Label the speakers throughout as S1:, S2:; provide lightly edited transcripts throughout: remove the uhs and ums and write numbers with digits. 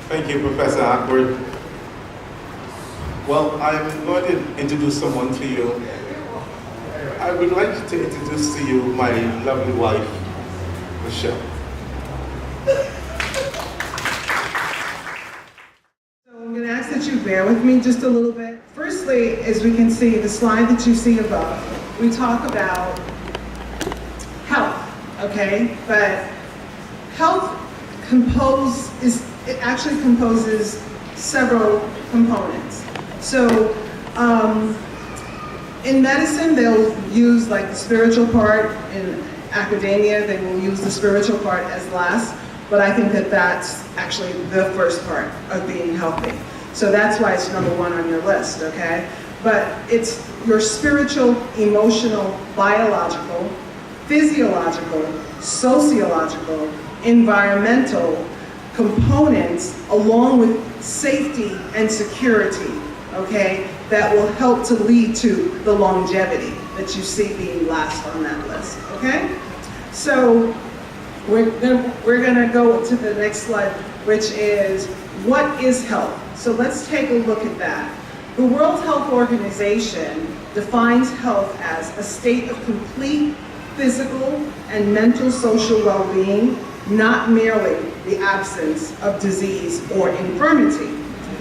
S1: Thank you, Professor Awkward. Well, I'm going to introduce someone to you. I would like to introduce to you my lovely wife, Michelle.
S2: So I'm going to ask that you bear with me just a little bit. Firstly, as we can see, the slide that you see above, we talk about health, okay? But health it actually composes several components. So in medicine, they'll use like the spiritual part. In academia, they will use the spiritual part as last. But I think that that's actually the first part of being healthy. So that's why it's number one on your list, okay? But it's your spiritual, emotional, biological, physiological, sociological, environmental components, along with safety and security, okay, that will help to lead to the longevity that you see being last on that list, okay? So we're gonna go to the next slide, which is what is health? So let's take a look at that. The World Health Organization defines health as a state of complete physical and mental social well-being, not merely the absence of disease or infirmity.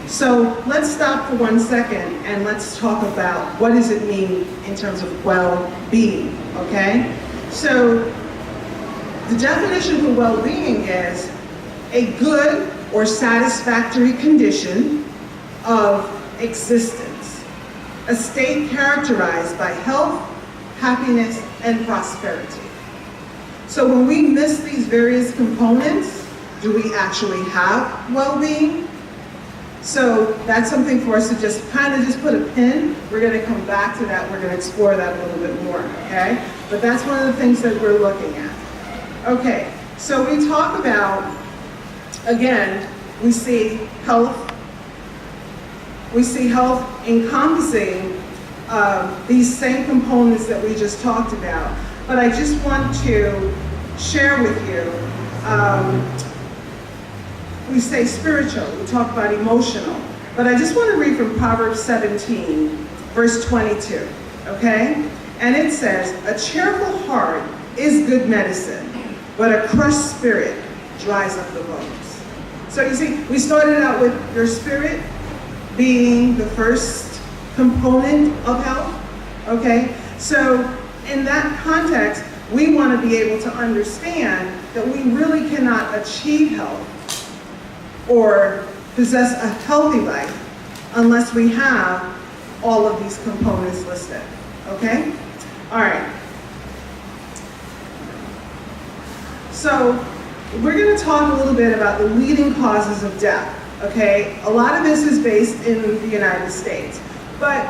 S2: So let's stop for 1 second and let's talk about what does it mean in terms of well-being, okay? So the definition for well-being is a good or satisfactory condition of existence, a state characterized by health, happiness, and prosperity. So when we miss these various components, do we actually have well-being? So that's something for us to just put a pin. We're going to come back to that. We're going to explore that a little bit more, okay? But that's one of the things that we're looking at. Okay, so we talk about, again, we see health encompassing these same components that we just talked about. But I just want to share with you, we say spiritual, we talk about emotional, but I just want to read from Proverbs 17, verse 22, okay? And it says, a cheerful heart is good medicine, but a crushed spirit dries up the bones. So you see, we started out with your spirit being the first component of health, okay? So in that context, we want to be able to understand that we really cannot achieve health or possess a healthy life unless we have all of these components listed, okay? All right. So we're going to talk a little bit about the leading causes of death, okay? A lot of this is based in the United States, but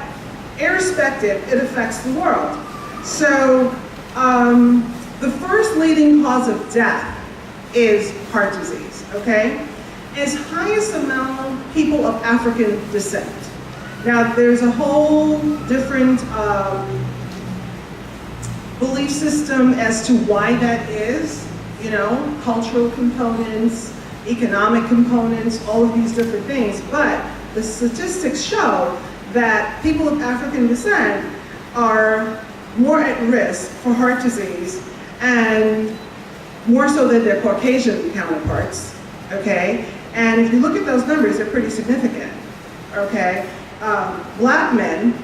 S2: irrespective, it affects the world. So the first leading cause of death is heart disease, okay? It's highest among people of African descent. Now, there's a whole different belief system as to why that is, you know, cultural components, economic components, all of these different things, but the statistics show that people of African descent are more at risk for heart disease, and more so than their Caucasian counterparts, okay? And if you look at those numbers, they're pretty significant, okay? Black men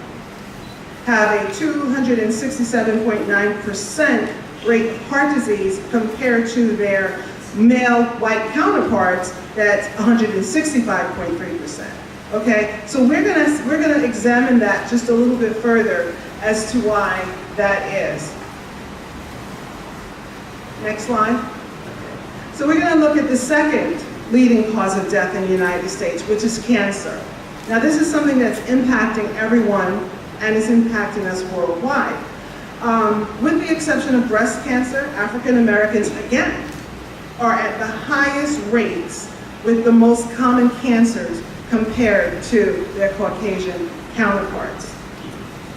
S2: have a 267.9% rate of heart disease compared to their male white counterparts, that's 165.3%. Okay, so we're gonna examine that just a little bit further as to why that is. Next slide. So we're gonna look at the second leading cause of death in the United States, which is cancer. Now this is something that's impacting everyone and is impacting us worldwide. With the exception of breast cancer, African Americans, again, are at the highest rates with the most common cancers compared to their Caucasian counterparts.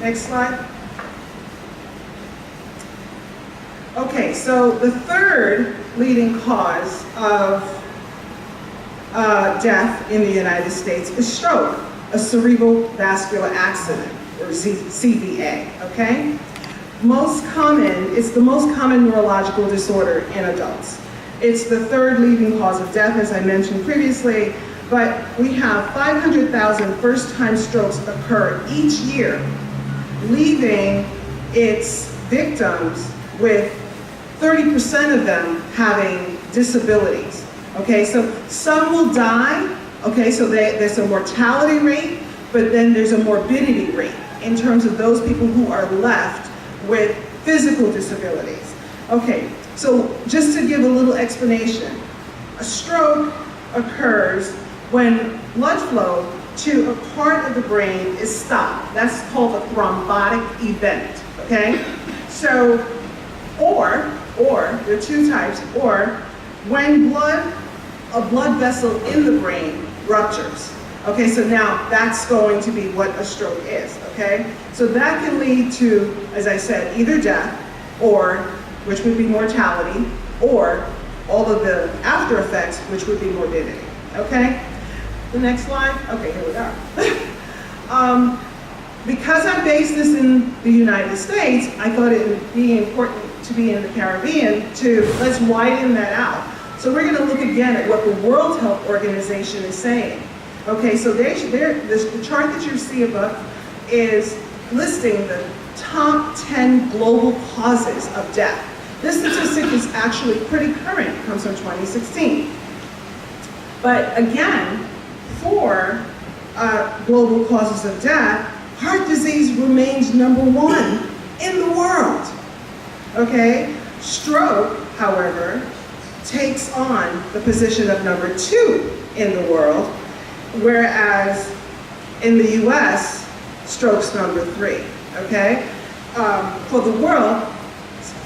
S2: Next slide. Okay, so the third leading cause of death in the United States is stroke, a cerebral vascular accident, or CVA, okay? It's the most common neurological disorder in adults. It's the third leading cause of death, as I mentioned previously, but we have 500,000 first-time strokes occur each year, leaving its victims with 30% of them having disabilities. Okay, so some will die, okay, so there's a mortality rate, but then there's a morbidity rate in terms of those people who are left with physical disabilities. Okay, so just to give a little explanation, a stroke occurs when blood flow to a part of the brain is stopped. That's called a thrombotic event, okay? So, or there are two types, or when a blood vessel in the brain ruptures. Okay, so now that's going to be what a stroke is, okay? So that can lead to, as I said, either death, or, which would be mortality, or all of the after effects, which would be morbidity, okay? The next slide, okay, here we are. Because I based this in the United States, I thought it would be important to be in the Caribbean let's widen that out. So we're gonna look again at what the World Health Organization is saying. Okay, so the chart that you see above is listing the top 10 global causes of death. This statistic is actually pretty current, it comes from 2016. But again, for global causes of death, heart disease remains #1 in the world. Okay, stroke, however, takes on the position of #2 in the world, whereas in the US, stroke's #3, okay? For the world,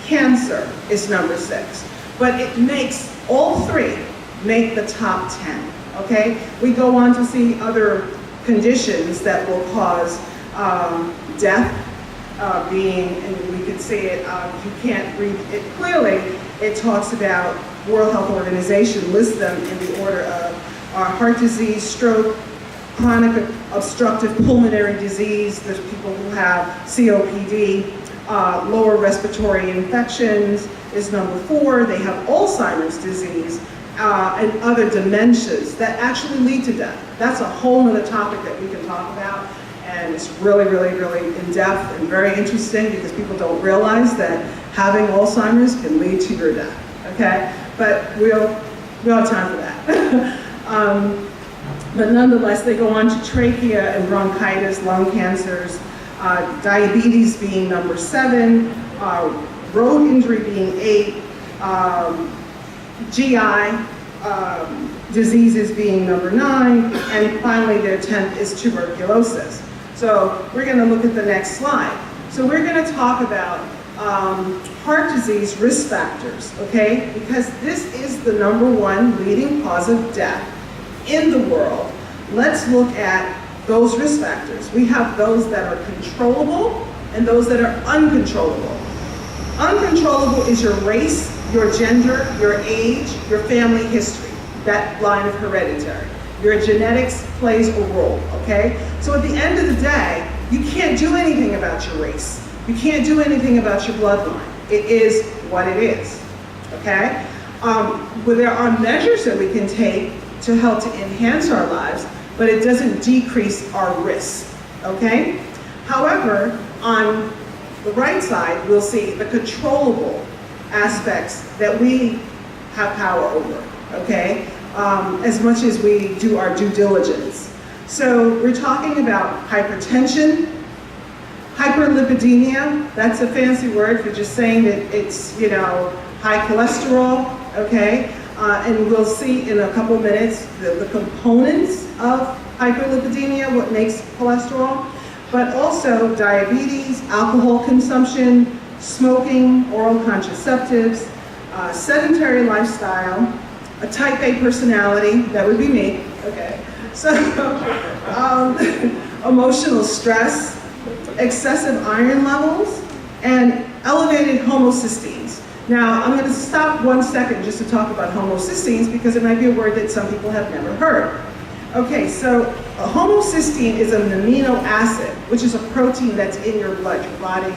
S2: cancer is #6, but it makes, all three make the top 10, okay? We go on to see other conditions that will cause death, and we can see it, you can't read it clearly, it talks about, World Health Organization lists them in the order of heart disease, stroke, chronic obstructive pulmonary disease, there's people who have COPD, lower respiratory infections is #4, they have Alzheimer's disease, and other dementias that actually lead to death. That's a whole other topic that we can talk about, and it's really, really, really in-depth and very interesting because people don't realize that having Alzheimer's can lead to your death, okay? But we don't have time for that. But nonetheless, they go on to trachea and bronchitis, lung cancers, diabetes being #7, road injury being 8, GI diseases being #9, and finally their 10th is tuberculosis. So we're going to look at the next slide. So we're going to talk about heart disease risk factors, okay? Because this is the #1 leading cause of death in the world. Let's look at those risk factors. We have those that are controllable and those that are uncontrollable. Uncontrollable is your race, your gender, your age, your family history, that line of hereditary. Your genetics plays a role, okay? So at the end of the day, you can't do anything about your race. You can't do anything about your bloodline. It is what it is, okay? But there are measures that we can take to help to enhance our lives, but it doesn't decrease our risk, okay? However, on the right side, we'll see the controllable aspects that we have power over, okay? As much as we do our due diligence. So we're talking about hypertension, hyperlipidemia, that's a fancy word for just saying that it's, high cholesterol, okay? And we'll see in a couple minutes the components of hyperlipidemia, what makes cholesterol, but also diabetes, alcohol consumption, smoking, oral contraceptives, sedentary lifestyle, a type A personality, that would be me, okay? So, emotional stress, excessive iron levels, and elevated homocysteines. Now, I'm going to stop 1 second just to talk about homocysteines because it might be a word that some people have never heard. Okay, so a homocysteine is an amino acid, which is a protein that's in your blood. Your body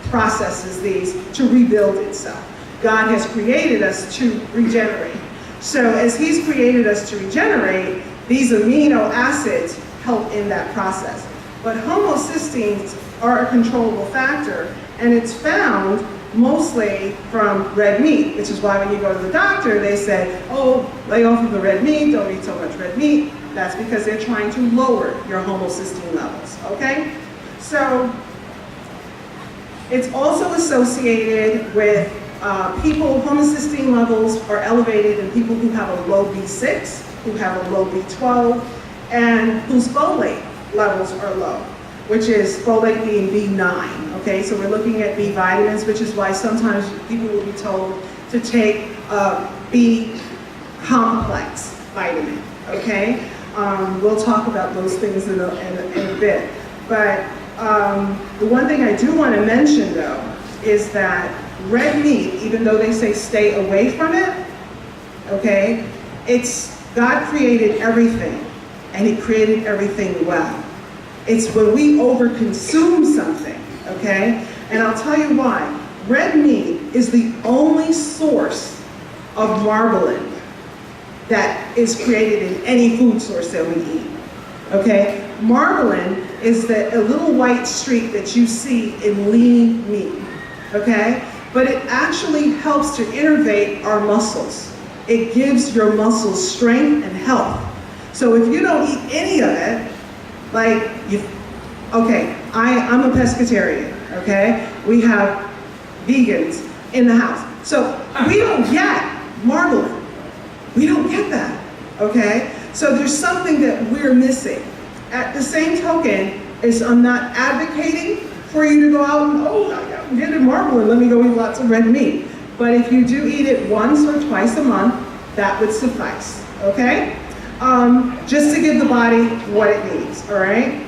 S2: processes these to rebuild itself. God has created us to regenerate. So as He's created us to regenerate, these amino acids help in that process. But homocysteines are a controllable factor, and it's found mostly from red meat, which is why when you go to the doctor, they say, oh, lay off of the red meat, don't eat so much red meat. That's because they're trying to lower your homocysteine levels, okay? So it's also associated with people, homocysteine levels are elevated in people who have a low B6, who have a low B12, and whose folate levels are low, which is folate being B9, okay? So we're looking at B vitamins, which is why sometimes people will be told to take B complex vitamin, okay? We'll talk about those things in a bit. But the one thing I do want to mention, though, is that red meat, even though they say stay away from it, okay, God created everything, and He created everything well. It's when we overconsume something, okay? And I'll tell you why. Red meat is the only source of marbling that is created in any food source that we eat, okay? Marbling is a little white streak that you see in lean meat, okay? But it actually helps to innervate our muscles. It gives your muscles strength and health. So if you don't eat any of it, I'm a pescatarian, okay? We have vegans in the house. So we don't get marbling. We don't get that, okay? So there's something that we're missing. At the same token, I'm not advocating for you to go out and, I'm getting marbling, let me go eat lots of red meat. But if you do eat it once or twice a month, that would suffice, okay? Just to give the body what it needs, all right?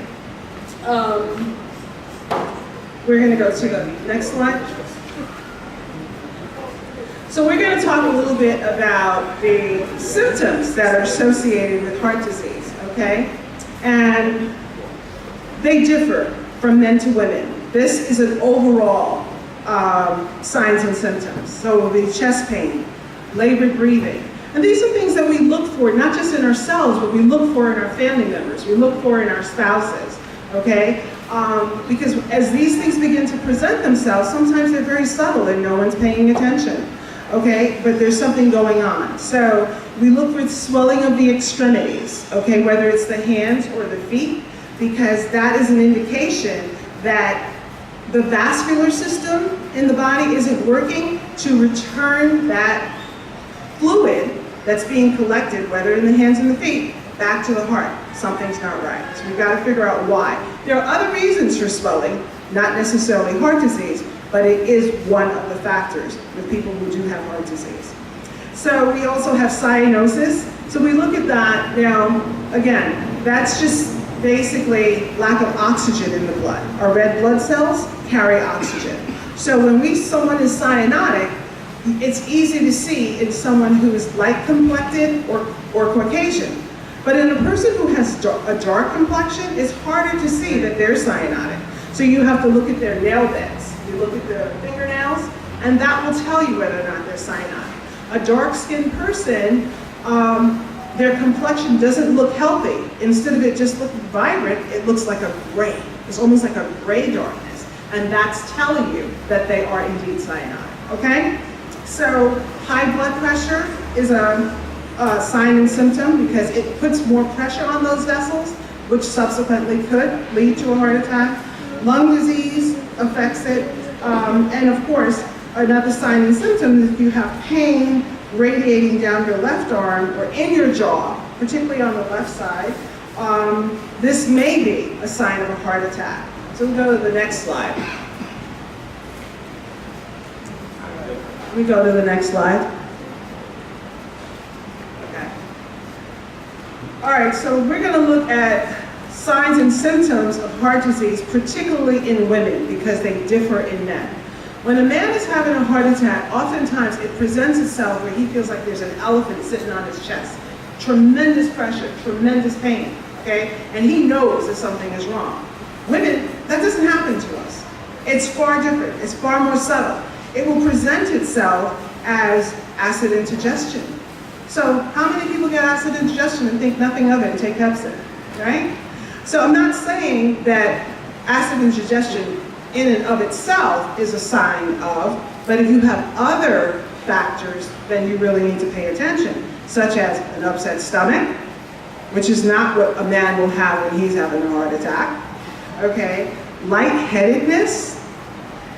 S2: We're gonna go to the next slide. So we're gonna talk a little bit about the symptoms that are associated with heart disease, okay? And they differ from men to women. This is an overall signs and symptoms. So it will be chest pain, labored breathing. And these are things that we look for, not just in ourselves, but we look for in our family members, we look for in our spouses, okay? Because as these things begin to present themselves, sometimes they're very subtle and no one's paying attention, okay? But there's something going on. So we look for swelling of the extremities, okay? Whether it's the hands or the feet, because that is an indication that the vascular system in the body isn't working to return that fluid that's being collected, whether in the hands and the feet, back to the heart. Something's not right. So we've got to figure out why. There are other reasons for swelling, not necessarily heart disease, but it is one of the factors with people who do have heart disease. So we also have cyanosis. So we look at that. Now, again, that's just basically lack of oxygen in the blood. Our red blood cells carry oxygen. So when someone is cyanotic, it's easy to see in someone who is light complected or Caucasian. But in a person who has a dark complexion, it's harder to see that they're cyanotic. So you have to look at their nail beds. You look at their fingernails, and that will tell you whether or not they're cyanotic. A dark-skinned person, their complexion doesn't look healthy. Instead of it just looking vibrant, it looks like a gray. It's almost like a gray darkness. And that's telling you that they are indeed cyanotic, okay? So high blood pressure is a sign and symptom because it puts more pressure on those vessels, which subsequently could lead to a heart attack. Lung disease affects it. And of course, another sign and symptom is if you have pain radiating down your left arm or in your jaw, particularly on the left side, this may be a sign of a heart attack. So we'll go to the next slide. We go to the next slide. Okay. All right, so we're going to look at signs and symptoms of heart disease, particularly in women, because they differ in men. When a man is having a heart attack, oftentimes it presents itself where he feels like there's an elephant sitting on his chest. Tremendous pressure, tremendous pain, okay? And he knows that something is wrong. Women, that doesn't happen to us. It's far different, it's far more subtle. It will present itself as acid indigestion. So how many people get acid indigestion and think nothing of it and take Pepsi, right? So I'm not saying that acid indigestion in and of itself is a sign of, but if you have other factors, then you really need to pay attention, such as an upset stomach, which is not what a man will have when he's having a heart attack, okay? Lightheadedness,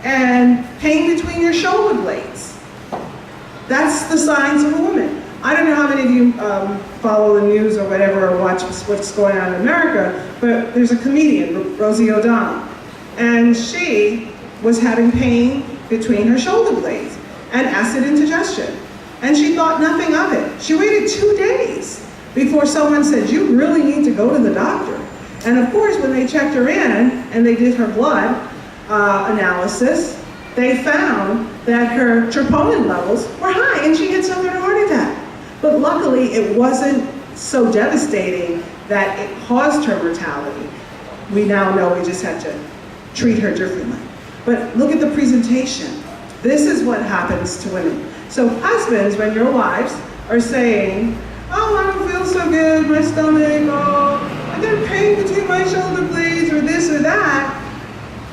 S2: and pain between your shoulder blades. That's the signs of a woman. I don't know how many of you follow the news or whatever, or watch what's going on in America, but there's a comedian, Rosie O'Donnell, and she was having pain between her shoulder blades and acid indigestion. And she thought nothing of it. She waited 2 days before someone said, you really need to go to the doctor. And of course, when they checked her in and they did her blood analysis, they found that her troponin levels were high and she had suffered a heart attack. But luckily, it wasn't so devastating that it caused her mortality. We now know we just had to treat her differently. But look at the presentation. This is what happens to women. So husbands, when your wives are saying, oh, I don't feel so good, my stomach, oh, I get pain between my shoulder blades, or this or that,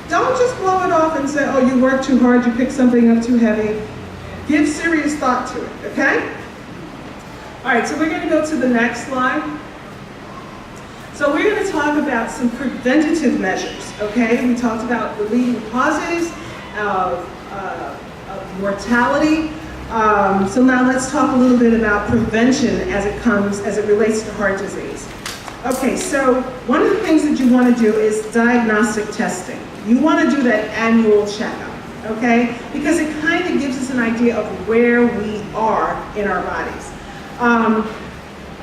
S2: don't just blow it off and say, oh, you worked too hard, you picked something up too heavy. Give serious thought to it, okay? All right, so we're going to go to the next slide. So we're going to talk about some preventative measures, okay? We talked about the leading causes of mortality. So now let's talk a little bit about prevention as it relates to heart disease. Okay, so one of the things that you want to do is diagnostic testing. You want to do that annual checkup, okay? Because it kind of gives us an idea of where we are in our bodies.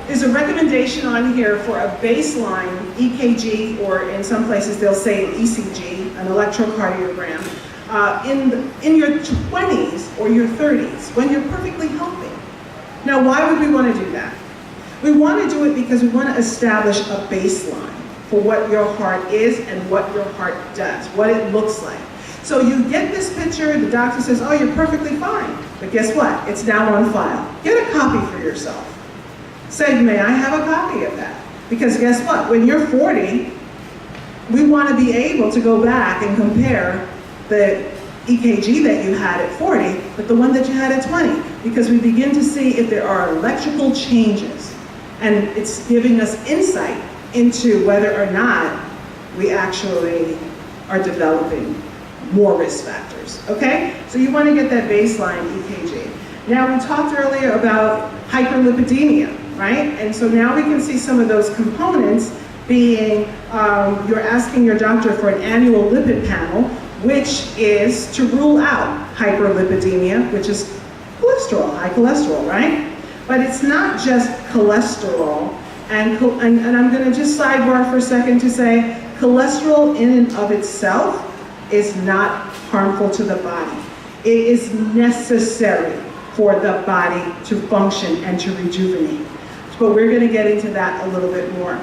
S2: There's a recommendation on here for a baseline EKG, or in some places they'll say an ECG, an electrocardiogram, in your 20s or your 30s, when you're perfectly healthy. Now, why would we want to do that? We want to do it because we want to establish a baseline for what your heart is and what your heart does, what it looks like. So you get this picture, the doctor says, oh, you're perfectly fine. But guess what? It's now on file. Get a copy for yourself. Say, may I have a copy of that? Because guess what? When you're 40, we want to be able to go back and compare the EKG that you had at 40 with the one that you had at 20, because we begin to see if there are electrical changes, and it's giving us insight into whether or not we actually are developing more risk factors, okay? So you want to get that baseline EKG. Now, we talked earlier about hyperlipidemia, right? And so now we can see some of those components being, you're asking your doctor for an annual lipid panel, which is to rule out hyperlipidemia, which is cholesterol, high cholesterol, right? But it's not just cholesterol, and I'm going to just sidebar for a second to say cholesterol in and of itself is not harmful to the body. It is necessary for the body to function and to rejuvenate. But we're going to get into that a little bit more.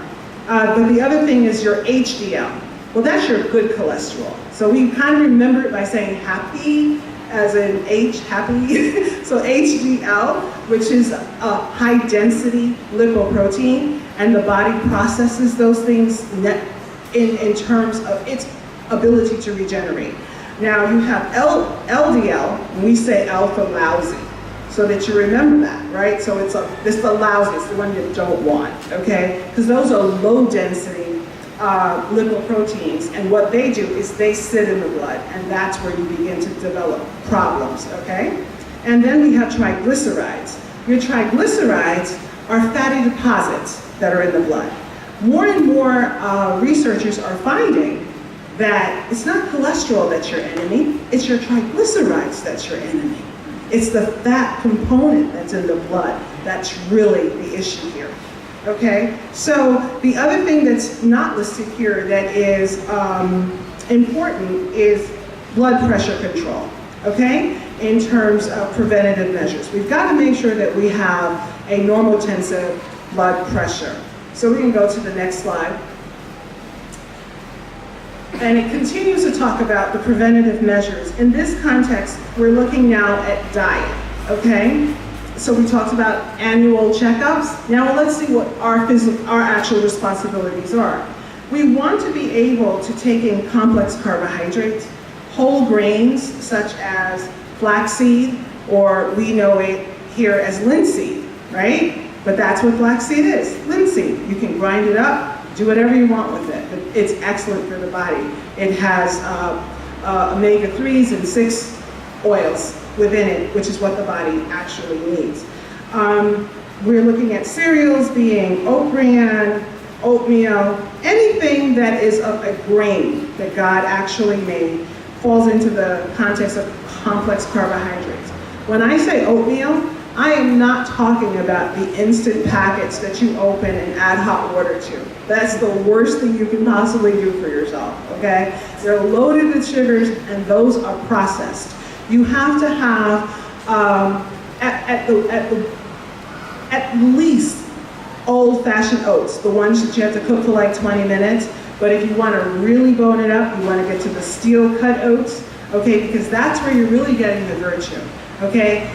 S2: But the other thing is your HDL. Well, that's your good cholesterol. So we kind of remember it by saying happy, as in H, happy. So HDL, which is a high density lipoprotein, and the body processes those things in terms of its ability to regenerate. Now you have LDL, and we say L for lousy, so that you remember that, right? So it's the lousy, it's the one you don't want, okay? Because those are low density lipoproteins, and what they do is they sit in the blood, and that's where you begin to develop problems, okay? And then we have triglycerides. Your triglycerides are fatty deposits that are in the blood. More and more researchers are finding that it's not cholesterol that's your enemy, it's your triglycerides that's your enemy. It's the fat component that's in the blood that's really the issue here. Okay, so the other thing that's not listed here that is important is blood pressure control. okay, in terms of preventative measures. We've got to make sure that we have a normotensive blood pressure. So we can go to the next slide. And it continues to talk about the preventative measures. In this context, we're looking now at diet, okay? So we talked about annual checkups. Now let's see what our actual responsibilities are. We want to be able to take in complex carbohydrates, whole grains such as flaxseed, or we know it here as linseed, right? But that's what flaxseed is, linseed. You can grind it up, do whatever you want with it, but it's excellent for the body. It has omega-3s and 6 oils within it, which is what the body actually needs. We're looking at cereals being oat bran, oatmeal, anything that is of a grain that God actually made falls into the context of complex carbohydrates. When I say oatmeal, I am not talking about the instant packets that you open and add hot water to. That's the worst thing you can possibly do for yourself, okay? They're loaded with sugars and those are processed. You have to have at least old-fashioned oats, the ones that you have to cook for like 20 minutes. But if you want to really bone it up, you want to get to the steel cut oats, okay? Because that's where you're really getting the virtue, okay?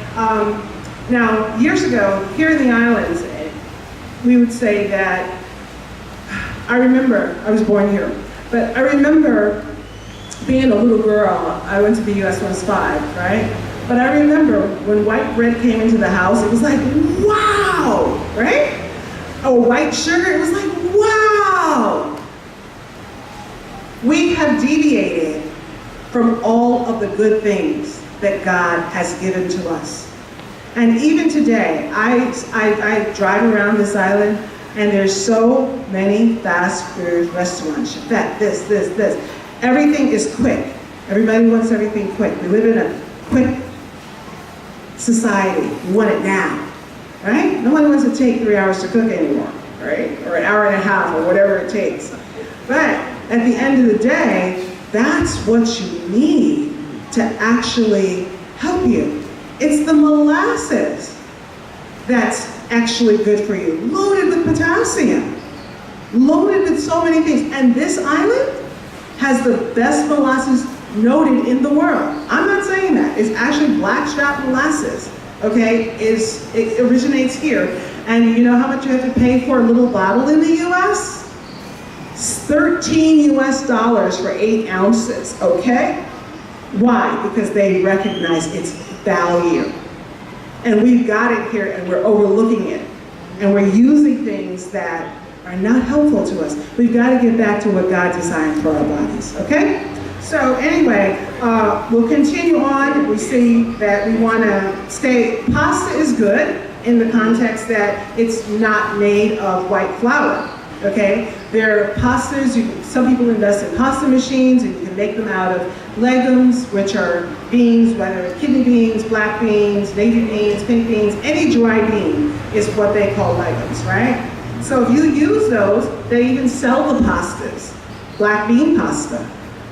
S2: Now, years ago, here in the islands, we would say that, I remember, I was born here, but I remember being a little girl. I went to the US when I was 5, right? But I remember when white bread came into the house, it was like, wow, right? Or white sugar, it was like, wow. We have deviated from all of the good things that God has given to us. And even today, I drive around this island and there's so many fast food restaurants. This. Everything is quick. Everybody wants everything quick. We live in a quick society. We want it now, right? No one wants to take 3 hours to cook anymore, right? Or an hour and a half or whatever it takes. But at the end of the day, that's what you need to actually help you. It's the molasses that's actually good for you, loaded with potassium, loaded with so many things. And this island has the best molasses noted in the world. I'm not saying that. It's actually blackstrap molasses, okay? It originates here. And you know how much you have to pay for a little bottle in the US? $13 US for 8 ounces, okay? Why? Because they recognize its value. And we've got it here and we're overlooking it. And we're using things that are not helpful to us. We've got to get back to what God designed for our bodies, okay? So anyway, we'll continue on. We see that we want to stay, pasta is good in the context that it's not made of white flour, okay? There are pastas, some people invest in pasta machines and you can make them out of legumes, which are beans, whether kidney beans, black beans, navy beans, pink beans, any dry bean is what they call legumes, right? So if you use those, they even sell the pastas, black bean pasta,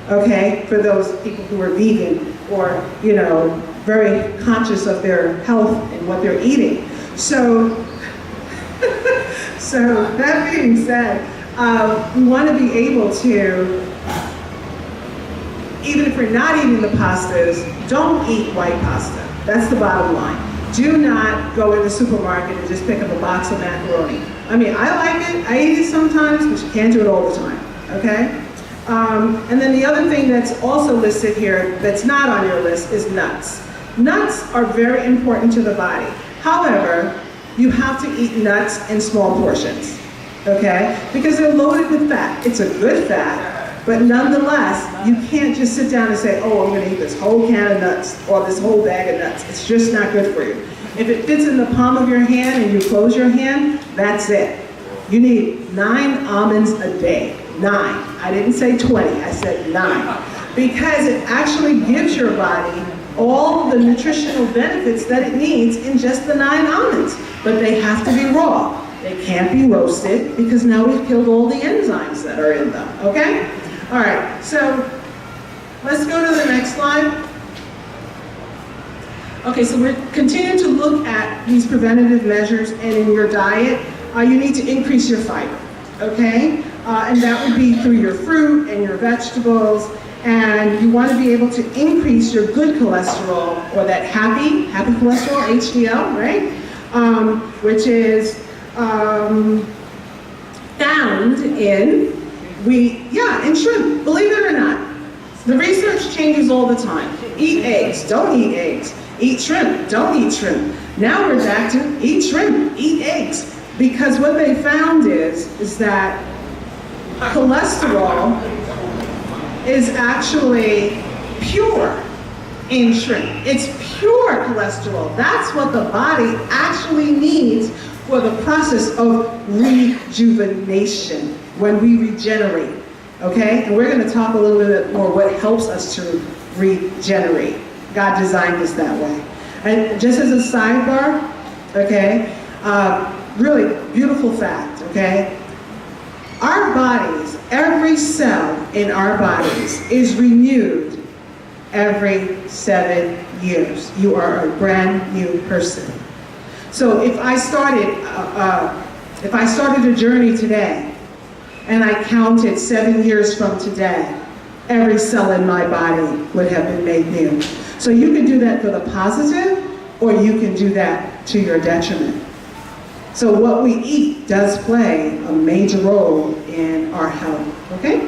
S2: okay, for those people who are vegan or, you know, very conscious of their health and what they're eating. So, so that being said, we want to be able to, even if we're not eating the pastas, don't eat white pasta. That's the bottom line. Do not go in the supermarket and just pick up a box of macaroni. I mean, I like it, I eat it sometimes, but you can't do it all the time, okay? And then the other thing that's also listed here that's not on your list is nuts. Nuts are very important to the body. However, you have to eat nuts in small portions, okay? Because they're loaded with fat. It's a good fat, but nonetheless, you can't just sit down and say, oh, I'm gonna eat this whole can of nuts or this whole bag of nuts. It's just not good for you. If it fits in the palm of your hand and you close your hand, that's it. You need 9 almonds a day. 9. I didn't say 20, I said 9. Because it actually gives your body all the nutritional benefits that it needs in just the 9 almonds. But they have to be raw. They can't be roasted because now we've killed all the enzymes that are in them, okay? All right, so let's go to the next slide. Okay, so we're continuing to look at these preventative measures, and in your diet, you need to increase your fiber, okay? And that would be through your fruit and your vegetables, and you want to be able to increase your good cholesterol, or that happy cholesterol, HDL, right? Which is found in in shrimp, believe it or not. The research changes all the time. Eat eggs, don't eat eggs. Eat shrimp, don't eat shrimp. Now we're back to eat shrimp, eat eggs. Because what they found is that cholesterol is actually pure in shrimp. It's pure cholesterol. That's what the body actually needs for the process of rejuvenation, when we regenerate, okay? And we're gonna talk a little bit more what helps us to regenerate. God designed us that way. And just as a sidebar, okay, really beautiful fact, okay? Our bodies, every cell in our bodies is renewed every 7 years. You are a brand new person. So if I started a journey today, and I counted 7 years from today, every cell in my body would have been made new. So you can do that for the positive, or you can do that to your detriment. So what we eat does play a major role in our health, okay?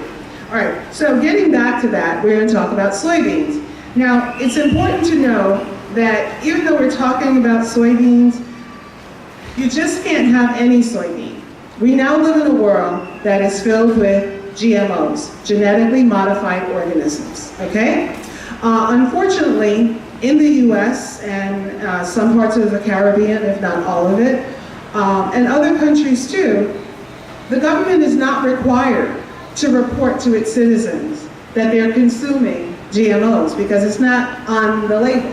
S2: All right, so getting back to that, we're gonna talk about soybeans. Now, it's important to know that even though we're talking about soybeans, you just can't have any soybean. We now live in a world that is filled with GMOs, genetically modified organisms, okay? Unfortunately, in the US and some parts of the Caribbean, if not all of it, and other countries too, the government is not required to report to its citizens that they're consuming GMOs because it's not on the label.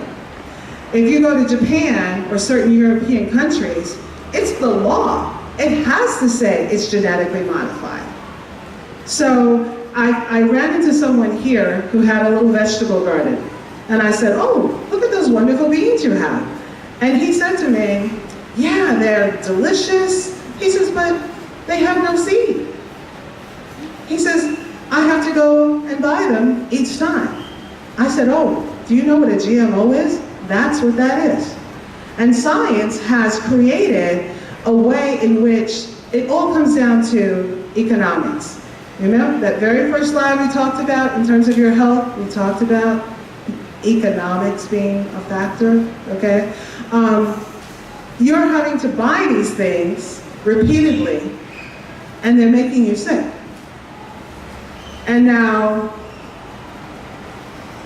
S2: If you go to Japan or certain European countries, it's the law. It has to say it's genetically modified. So I ran into someone here who had a little vegetable garden. And I said, oh, look at those wonderful beans you have. And he said to me, yeah, they're delicious. He says, but they have no seed. He says, I have to go and buy them each time. I said, oh, do you know what a GMO is? That's what that is. And science has created a way in which it all comes down to economics. You know, that very first slide we talked about in terms of your health, we talked about economics being a factor, okay? You're having to buy these things repeatedly, and they're making you sick. And now,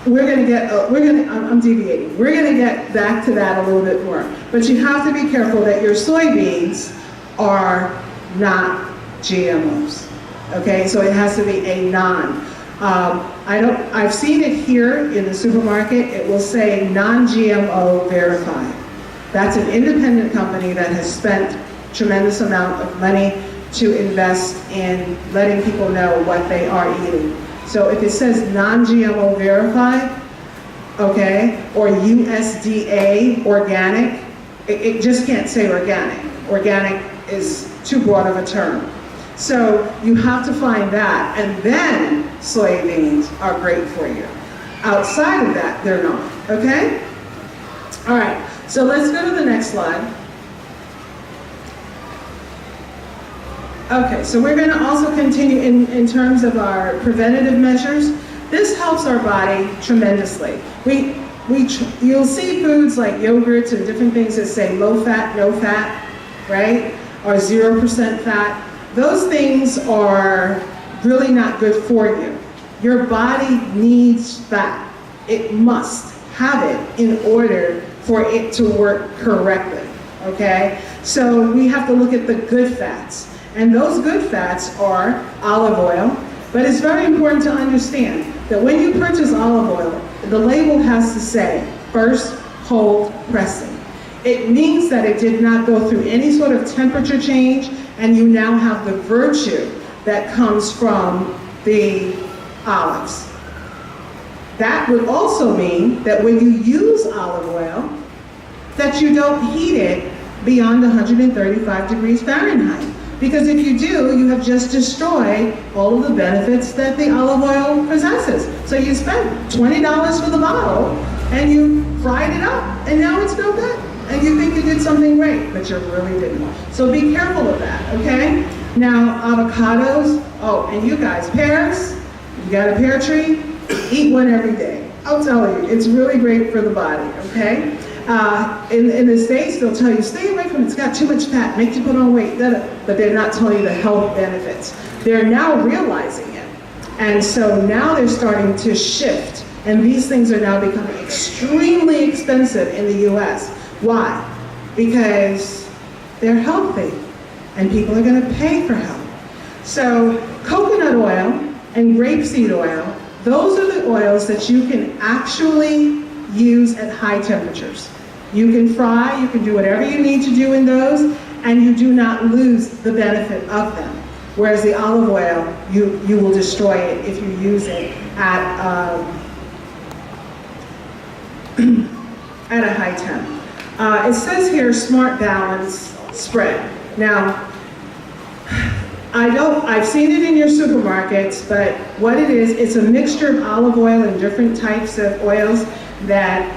S2: I'm deviating. We're gonna get back to that a little bit more. But you have to be careful that your soybeans are not GMOs. Okay, so it has to be a non. I've seen it here in the supermarket. It will say non-GMO verified. That's an independent company that has spent tremendous amount of money to invest in letting people know what they are eating. So if it says non-GMO verified, okay, or USDA organic, it just can't say organic. Organic is too broad of a term. So you have to find that, and then soybeans are great for you. Outside of that, they're not, okay? All right, so let's go to the next slide. Okay, so we're going to also continue in terms of our preventative measures. This helps our body tremendously. You'll see foods like yogurts and different things that say low fat, no fat, right? Or 0% fat. Those things are really not good for you. Your body needs fat. It must have it in order for it to work correctly, okay? So we have to look at the good fats. And those good fats are olive oil, but it's very important to understand that when you purchase olive oil, the label has to say, first cold pressing. It means that it did not go through any sort of temperature change, and you now have the virtue that comes from the olives. That would also mean that when you use olive oil, that you don't heat it beyond 135 degrees Fahrenheit. Because if you do, you have just destroyed all of the benefits that the olive oil possesses. So you spent $20 for the bottle, and you fried it up, and now it's no good. And you think you did something great, but you really didn't. So be careful of that, okay? Now, avocados, oh, and you guys, pears, you got a pear tree, eat one every day. I'll tell you, it's really great for the body, okay? In the States, they'll tell you, stay away from it, it's got too much fat, makes you put on weight, but they're not telling you the health benefits. They're now realizing it. And so now they're starting to shift, and these things are now becoming extremely expensive in the US. Why? Because they're healthy, and people are gonna pay for health. So coconut oil and grapeseed oil, those are the oils that you can actually use at high temperatures. You can fry, you can do whatever you need to do in those, and you do not lose the benefit of them. Whereas the olive oil, you will destroy it if you use it at at a high temp. It says here, Smart Balance spread. Now, I've seen it in your supermarkets, but what it is, it's a mixture of olive oil and different types of oils that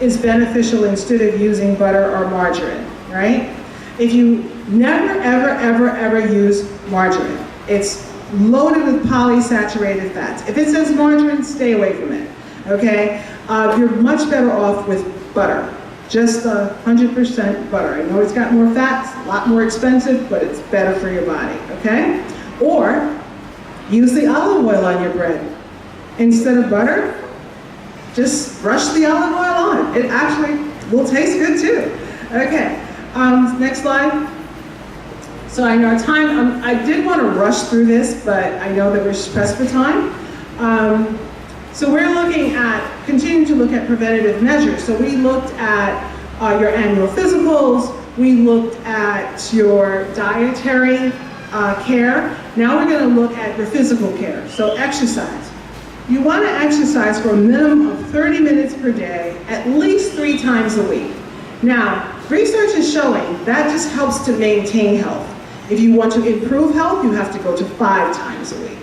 S2: is beneficial instead of using butter or margarine, right? If you never, ever, ever, ever use margarine, it's loaded with polysaturated fats. If it says margarine, stay away from it, okay? You're much better off with butter, just 100% butter. I know it's got more fats, a lot more expensive, but it's better for your body, okay? Or use the olive oil on your bread. Instead of butter, just brush the olive oil on. It actually will taste good too. Okay, next slide. So I know our time, I did want to rush through this, but I know that we're pressed for time. So we're continuing to look at preventative measures. So we looked at your annual physicals, we looked at your dietary care. Now we're going to look at your physical care, so exercise. You want to exercise for a minimum of 30 minutes per day, at least 3 times a week. Now, research is showing that just helps to maintain health. If you want to improve health, you have to go to 5 times a week,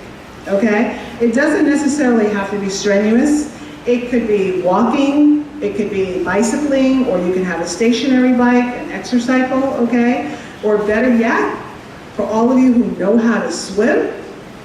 S2: okay? It doesn't necessarily have to be strenuous. It could be walking, it could be bicycling, or you can have a stationary bike, an exercycle, okay? Or better yet, for all of you who know how to swim,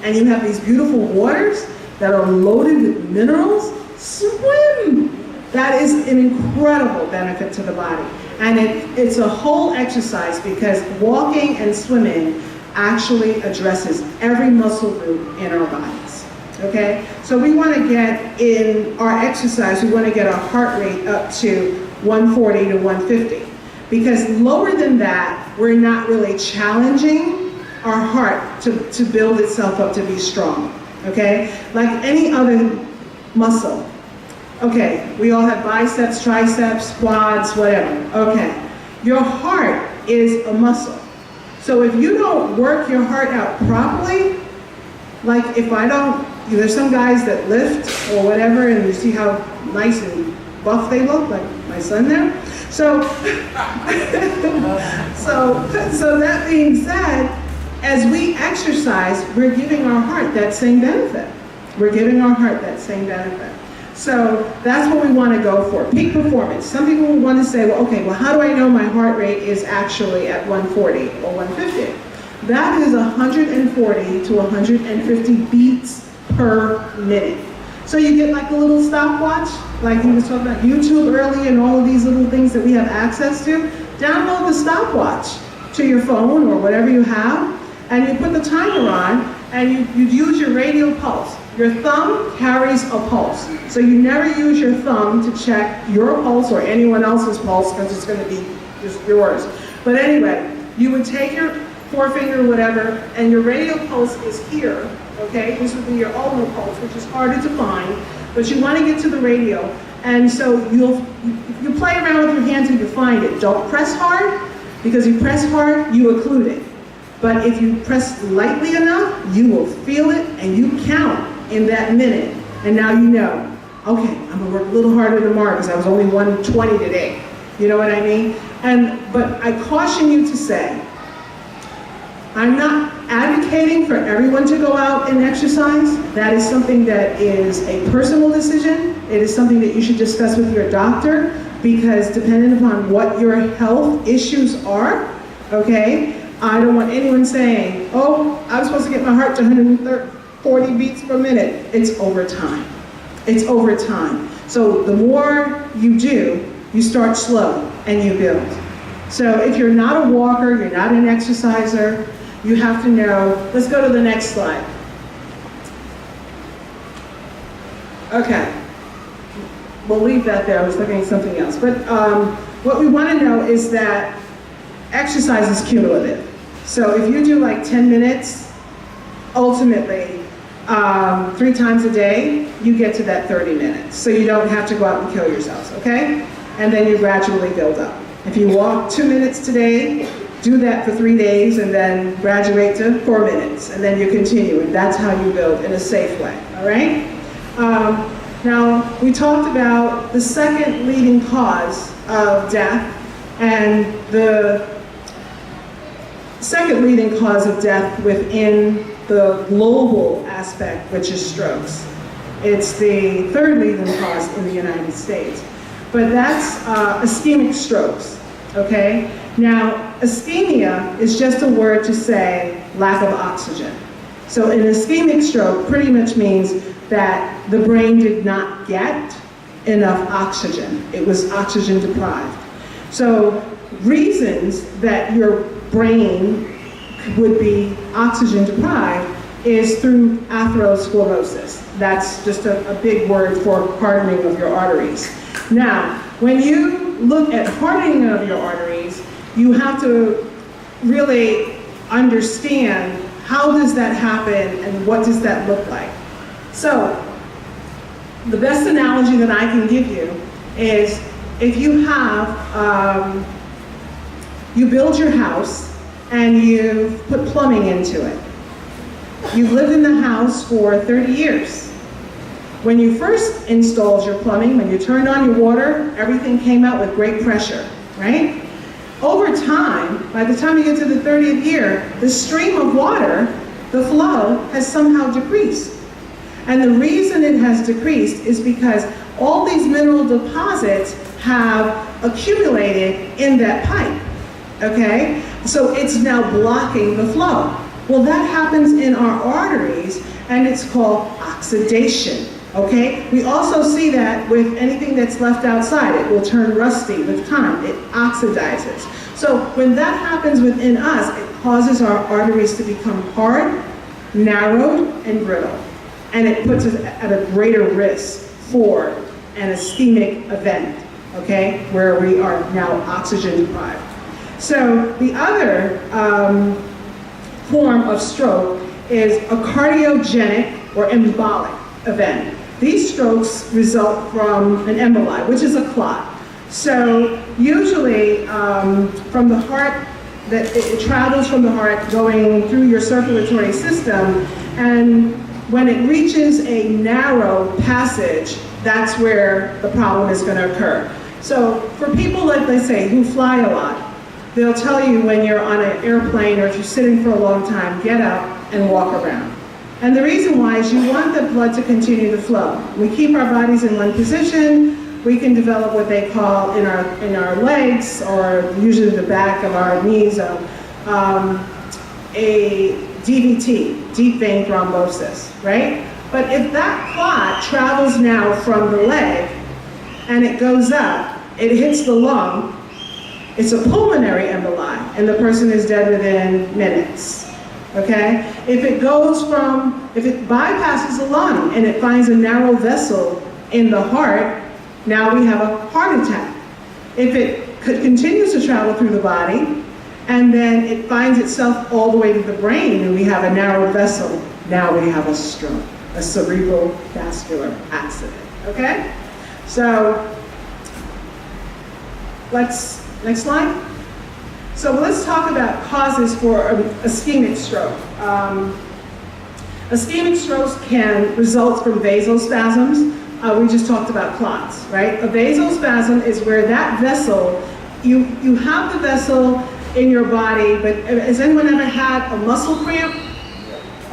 S2: and you have these beautiful waters that are loaded with minerals, swim! That is an incredible benefit to the body. And it's a whole exercise because walking and swimming actually addresses every muscle group in our bodies, okay? So we want to get in our exercise, we want to get our heart rate up to 140 to 150. Because lower than that, we're not really challenging our heart to build itself up to be strong, okay? Like any other muscle. Okay, we all have biceps, triceps, quads, whatever. Okay, your heart is a muscle. So if you don't work your heart out properly, like if I don't, there's some guys that lift or whatever, and you see how nice and buff they look, like my son there. So, so that being said, as we exercise, we're giving our heart that same benefit. We're giving our heart that same benefit. So that's what we want to go for, peak performance. Some people will want to say, well, okay, well, how do I know my heart rate is actually at 140 or 150? That is 140 to 150 beats per minute. So you get like a little stopwatch, like he was talking about YouTube earlier and all of these little things that we have access to. Download the stopwatch to your phone or whatever you have, and you put the timer on, and you use your radial pulse. Your thumb carries a pulse. So you never use your thumb to check your pulse or anyone else's pulse because it's going to be just yours. But anyway, you would take your forefinger or whatever, and your radial pulse is here, okay? This would be your ulnar pulse, which is harder to find, but you want to get to the radial. And so you play around with your hands and you find it. Don't press hard, because you press hard, you occlude it. But if you press lightly enough, you will feel it, and you count in that minute, and now you know, okay, I'm gonna work a little harder tomorrow because I was only 120 today. You know what I mean? But I caution you to say, I'm not advocating for everyone to go out and exercise. That is something that is a personal decision. It is something that you should discuss with your doctor, because depending upon what your health issues are, okay, I don't want anyone saying, oh, I'm supposed to get my heart to 140 beats per minute. It's over time. It's over time. So the more you do, you start slow and you build. So if you're not a walker, you're not an exerciser, you have to know. Let's go to the next slide. Okay. We'll leave that there. I was looking at something else. But what we want to know is that exercise is cumulative. So if you do like 10 minutes, ultimately, 3 times a day, you get to that 30 minutes. So you don't have to go out and kill yourselves, okay? And then you gradually build up. If you walk 2 minutes today, do that for 3 days and then graduate to 4 minutes. And then you continue, and that's how you build in a safe way, all right? Now, we talked about the second leading cause of death, and the second leading cause of death within the global aspect, which is strokes. It's the third leading cause in the United States. But that's ischemic strokes, okay? Now, ischemia is just a word to say lack of oxygen. So an ischemic stroke pretty much means that the brain did not get enough oxygen. It was oxygen deprived. So reasons that your brain would be oxygen deprived is through atherosclerosis. That's just a big word for hardening of your arteries. Now, when you look at hardening of your arteries, you have to really understand how does that happen and what does that look like. So, the best analogy that I can give you is if you have, you build your house and you put plumbing into it. You've lived in the house for 30 years. When you first installed your plumbing, when you turned on your water, everything came out with great pressure, right? Over time, by the time you get to the 30th year, the stream of water, the flow, has somehow decreased. And the reason it has decreased is because all these mineral deposits have accumulated in that pipe, okay? So it's now blocking the flow. Well, that happens in our arteries, and it's called oxidation, okay? We also see that with anything that's left outside. It will turn rusty with time. It oxidizes. So when that happens within us, it causes our arteries to become hard, narrowed, and brittle. And it puts us at a greater risk for an ischemic event, okay, where we are now oxygen deprived. So the other form of stroke is a cardiogenic or embolic event. These strokes result from an emboli, which is a clot. So usually from the heart, that it travels from the heart going through your circulatory system, and when it reaches a narrow passage, that's where the problem is going to occur. So for people, like they say, who fly a lot, they'll tell you when you're on an airplane or if you're sitting for a long time, get up and walk around. And the reason why is you want the blood to continue to flow. We keep our bodies in one position, we can develop what they call in our legs, or usually the back of our knees, a DVT, deep vein thrombosis, right? But if that clot travels now from the leg and it goes up, it hits the lung, it's a pulmonary emboli, and the person is dead within minutes, okay? If it bypasses the lung and it finds a narrow vessel in the heart, now we have a heart attack. If it continues to travel through the body, and then it finds itself all the way to the brain, and we have a narrow vessel, now we have a stroke, a cerebral vascular accident, okay? So, next slide. So let's talk about causes for ischemic stroke. Ischemic strokes can result from vasospasms, we just talked about clots, right? A vasospasm is where that vessel, you have the vessel in your body, but has anyone ever had a muscle cramp?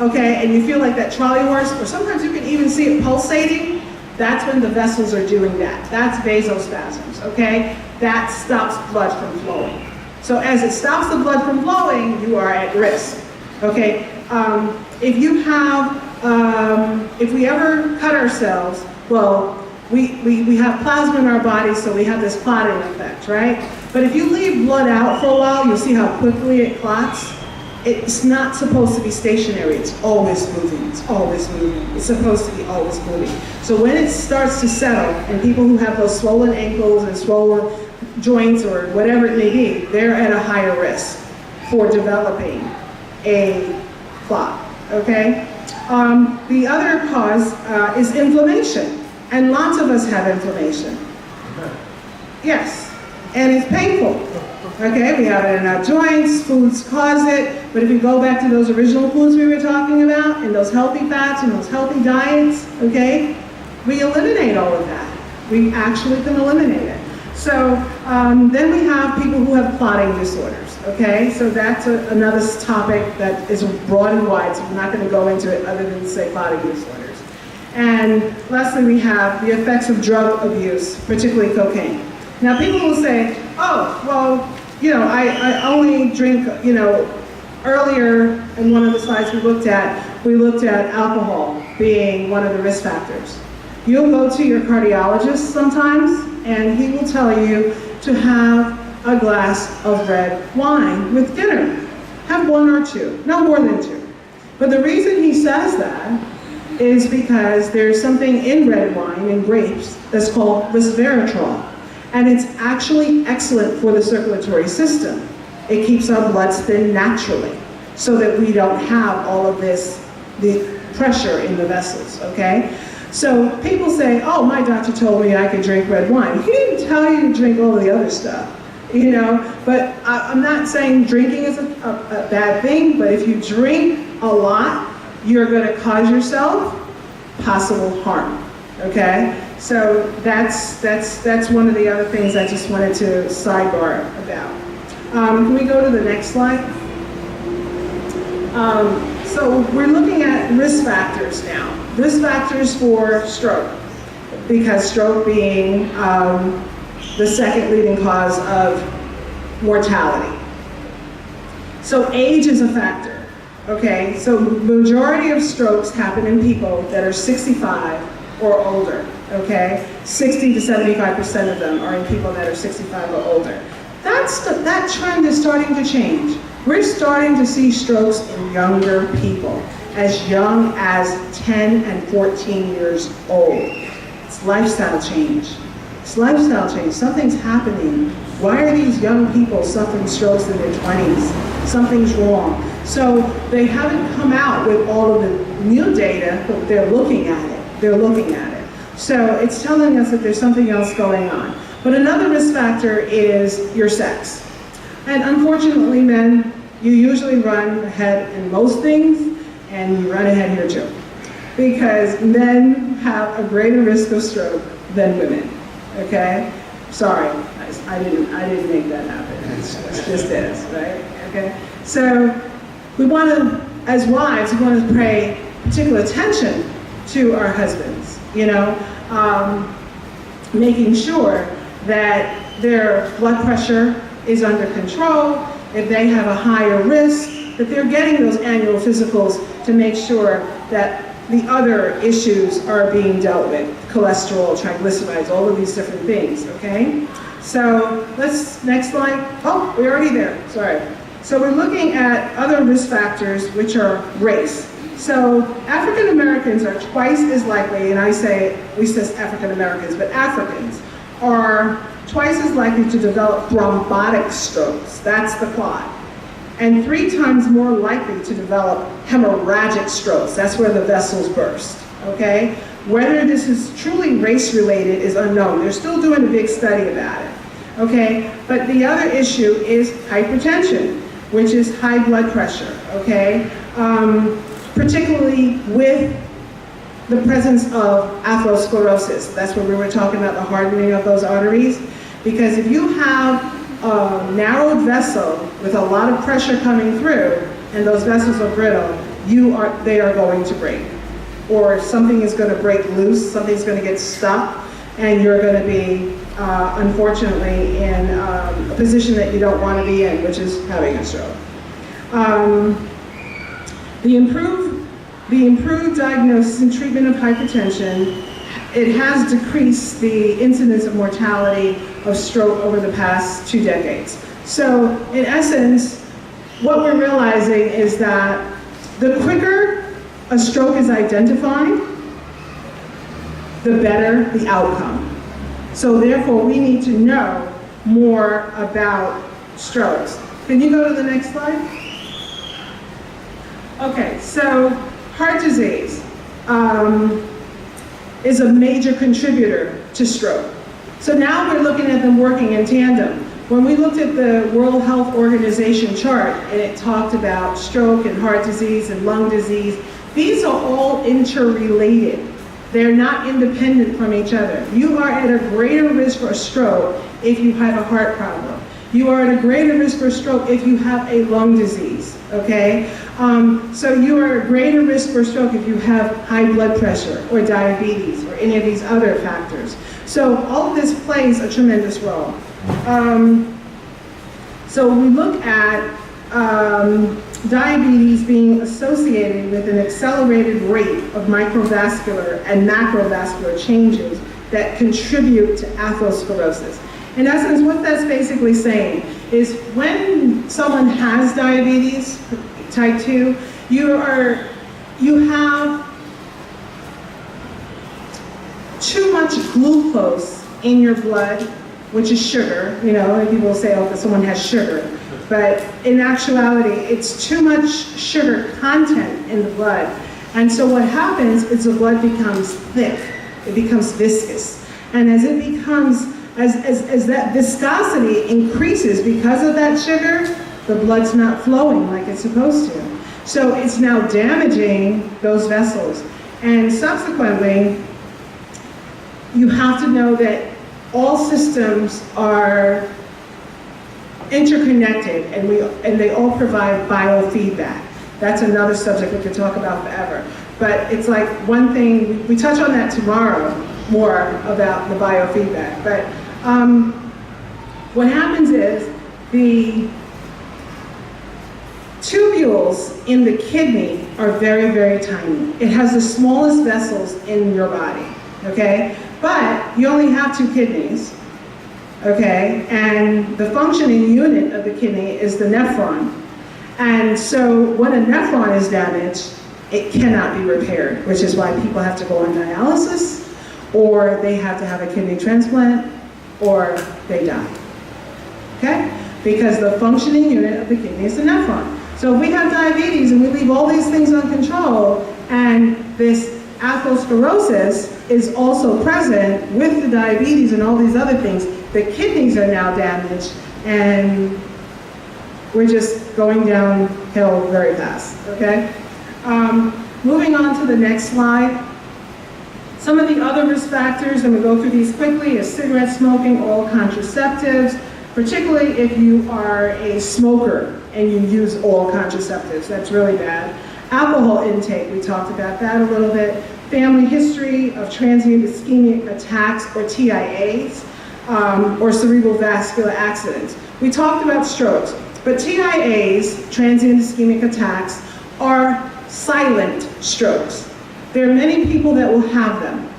S2: Okay, and you feel like that trolley horse, or sometimes you can even see it pulsating. That's when the vessels are doing that. That's vasospasms, okay? That stops blood from flowing. So as it stops the blood from flowing, you are at risk, okay? If you have, if we ever cut ourselves, well, we have plasma in our body, so we have this clotting effect, right? But if you leave blood out for a while, you'll see how quickly it clots. It's not supposed to be stationary, it's always moving, it's always moving. It's supposed to be always moving. So when it starts to settle, and people who have those swollen ankles and swollen joints or whatever it may be, they're at a higher risk for developing a clot, okay? The other cause is inflammation, and lots of us have inflammation. Yes, and it's painful. Okay, we have it in our joints, foods cause it, but if we go back to those original foods we were talking about, and those healthy fats and those healthy diets, okay, we eliminate all of that. We actually can eliminate it. So then we have people who have clotting disorders, okay? So that's another topic that is broad and wide, so I'm not going to go into it other than to say clotting disorders. And lastly, we have the effects of drug abuse, particularly cocaine. Now people will say, oh, well, you know, I only drink, you know, earlier in one of the slides we looked at alcohol being one of the risk factors. You'll go to your cardiologist sometimes, and he will tell you to have a glass of red wine with dinner. Have one or two, no more than two. But the reason he says that is because there's something in red wine, in grapes, that's called resveratrol. And it's actually excellent for the circulatory system. It keeps our blood thin naturally, so that we don't have all of this, the pressure in the vessels, okay? So people say, oh, my doctor told me I could drink red wine. He didn't tell you to drink all of the other stuff, you know? But I'm not saying drinking is a bad thing, but if you drink a lot, you're gonna cause yourself possible harm, okay? So that's one of the other things I just wanted to sidebar about. Can we go to the next slide? So we're looking at risk factors now. Risk factors for stroke, because stroke being the second leading cause of mortality. So age is a factor, okay? So majority of strokes happen in people that are 65 or older, okay? 60 to 75% of them are in people that are 65 or older. That trend is starting to change. We're starting to see strokes in younger people, as young as 10 and 14 years old. It's lifestyle change. It's lifestyle change. Something's happening. Why are these young people suffering strokes in their 20s? Something's wrong. So they haven't come out with all of the new data, but they're looking at it. They're looking at it. So it's telling us that there's something else going on. But another risk factor is your sex. And unfortunately, men, you usually run ahead in most things, and you run ahead here too. Because men have a greater risk of stroke than women, okay? Sorry, I didn't make that happen. It's just is, right? Okay? So we want to, as wives, we want to pay particular attention to our husbands, you know, making sure that their blood pressure is under control, if they have a higher risk, that they're getting those annual physicals to make sure that the other issues are being dealt with, cholesterol, triglycerides, all of these different things, okay? So next slide. Oh, we're already there, sorry. So we're looking at other risk factors, which are race. So African Americans are twice as likely, and we say African Americans, but Africans are twice as likely to develop thrombotic strokes, that's the clot, and 3 times more likely to develop hemorrhagic strokes, that's where the vessels burst, okay? Whether this is truly race-related is unknown. They're still doing a big study about it, okay? But the other issue is hypertension, which is high blood pressure, okay? Particularly with the presence of atherosclerosis. That's where we were talking about the hardening of those arteries. Because if you have a narrowed vessel with a lot of pressure coming through, and those vessels are brittle, they are going to break. Or something is going to break loose, something's going to get stuck, and you're going to be, unfortunately, in a position that you don't want to be in, which is having a stroke. The improved diagnosis and treatment of hypertension, it has decreased the incidence of mortality of stroke over the past 2 decades. So, in essence, what we're realizing is that the quicker a stroke is identified, the better the outcome. So therefore, we need to know more about strokes. Can you go to the next slide? Okay, so heart disease is a major contributor to stroke. So now we're looking at them working in tandem. When we looked at the World Health Organization chart, and it talked about stroke and heart disease and lung disease, these are all interrelated. They're not independent from each other. You are at a greater risk for a stroke if you have a heart problem. You are at a greater risk for a stroke if you have a lung disease, okay? So you are at a greater risk for a stroke if you have high blood pressure or diabetes or any of these other factors. So all of this plays a tremendous role. So we look at diabetes being associated with an accelerated rate of microvascular and macrovascular changes that contribute to atherosclerosis. In essence, what that's basically saying is when someone has diabetes, type 2, you have too much glucose in your blood, which is sugar. You know, people say, oh, someone has sugar. But in actuality, it's too much sugar content in the blood. And so what happens is the blood becomes thick. It becomes viscous. And as it becomes, as that viscosity increases because of that sugar, the blood's not flowing like it's supposed to. So it's now damaging those vessels. And subsequently, you have to know that all systems are interconnected, and they all provide biofeedback. That's another subject we could talk about forever. But it's like one thing, we touch on that tomorrow more about the biofeedback. But what happens is the tubules in the kidney are very, very tiny. It has the smallest vessels in your body, okay? But you only have 2 kidneys. Okay, and the functioning unit of the kidney is the nephron. And so when a nephron is damaged, it cannot be repaired, which is why people have to go on dialysis, or they have to have a kidney transplant, or they die. Okay? Because the functioning unit of the kidney is the nephron. So if we have diabetes and we leave all these things uncontrolled, and this atherosclerosis is also present with the diabetes and all these other things, the kidneys are now damaged, and we're just going downhill very fast, okay? Moving on to the next slide. Some of the other risk factors, and we go through these quickly, is cigarette smoking, oral contraceptives, particularly if you are a smoker and you use oral contraceptives. That's really bad. Alcohol intake, we talked about that a little bit. Family history of transient ischemic attacks or TIAs, or cerebral vascular accidents. We talked about strokes, but TIAs, transient ischemic attacks, are silent strokes. There are many people that will have them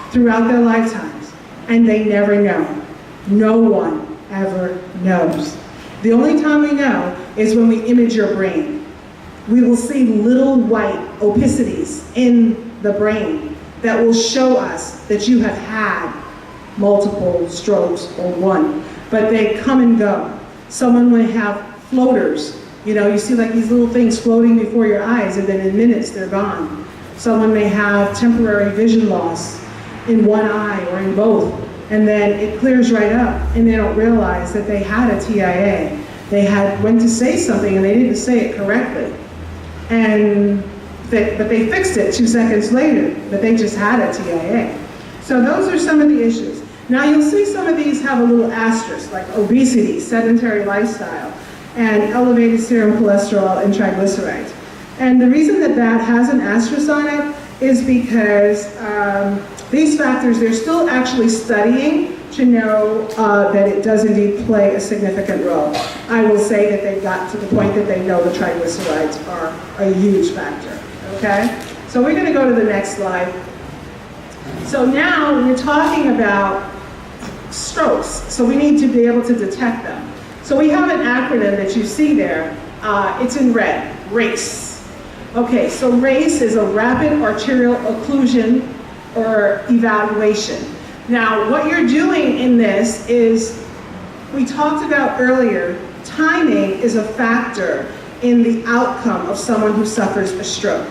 S2: throughout their lifetimes, and they never know. No one ever knows. The only time we know is when we image your brain. We will see little white opicities in the brain that will show us that you have had multiple strokes or one, but they come and go. Someone may have floaters. You know, you see like these little things floating before your eyes, and then in minutes they're gone. Someone may have temporary vision loss in one eye or in both, and then it clears right up, and they don't realize that they had a TIA. They went to say something and they didn't say it correctly. And but they fixed it 2 seconds later, but they just had a TIA. So those are some of the issues. Now you'll see some of these have a little asterisk, like obesity, sedentary lifestyle, and elevated serum cholesterol and triglycerides. And the reason that that has an asterisk on it is because these factors, they're still actually studying to know that it does indeed play a significant role. I will say that they've got to the point that they know the triglycerides are a huge factor, okay? So we're gonna go to the next slide. So now we're talking about strokes, so we need to be able to detect them. So we have an acronym that you see there. It's in red, RACE. Okay, so RACE is a rapid arterial occlusion or evaluation. Now, what you're doing in this is, we talked about earlier, timing is a factor in the outcome of someone who suffers a stroke.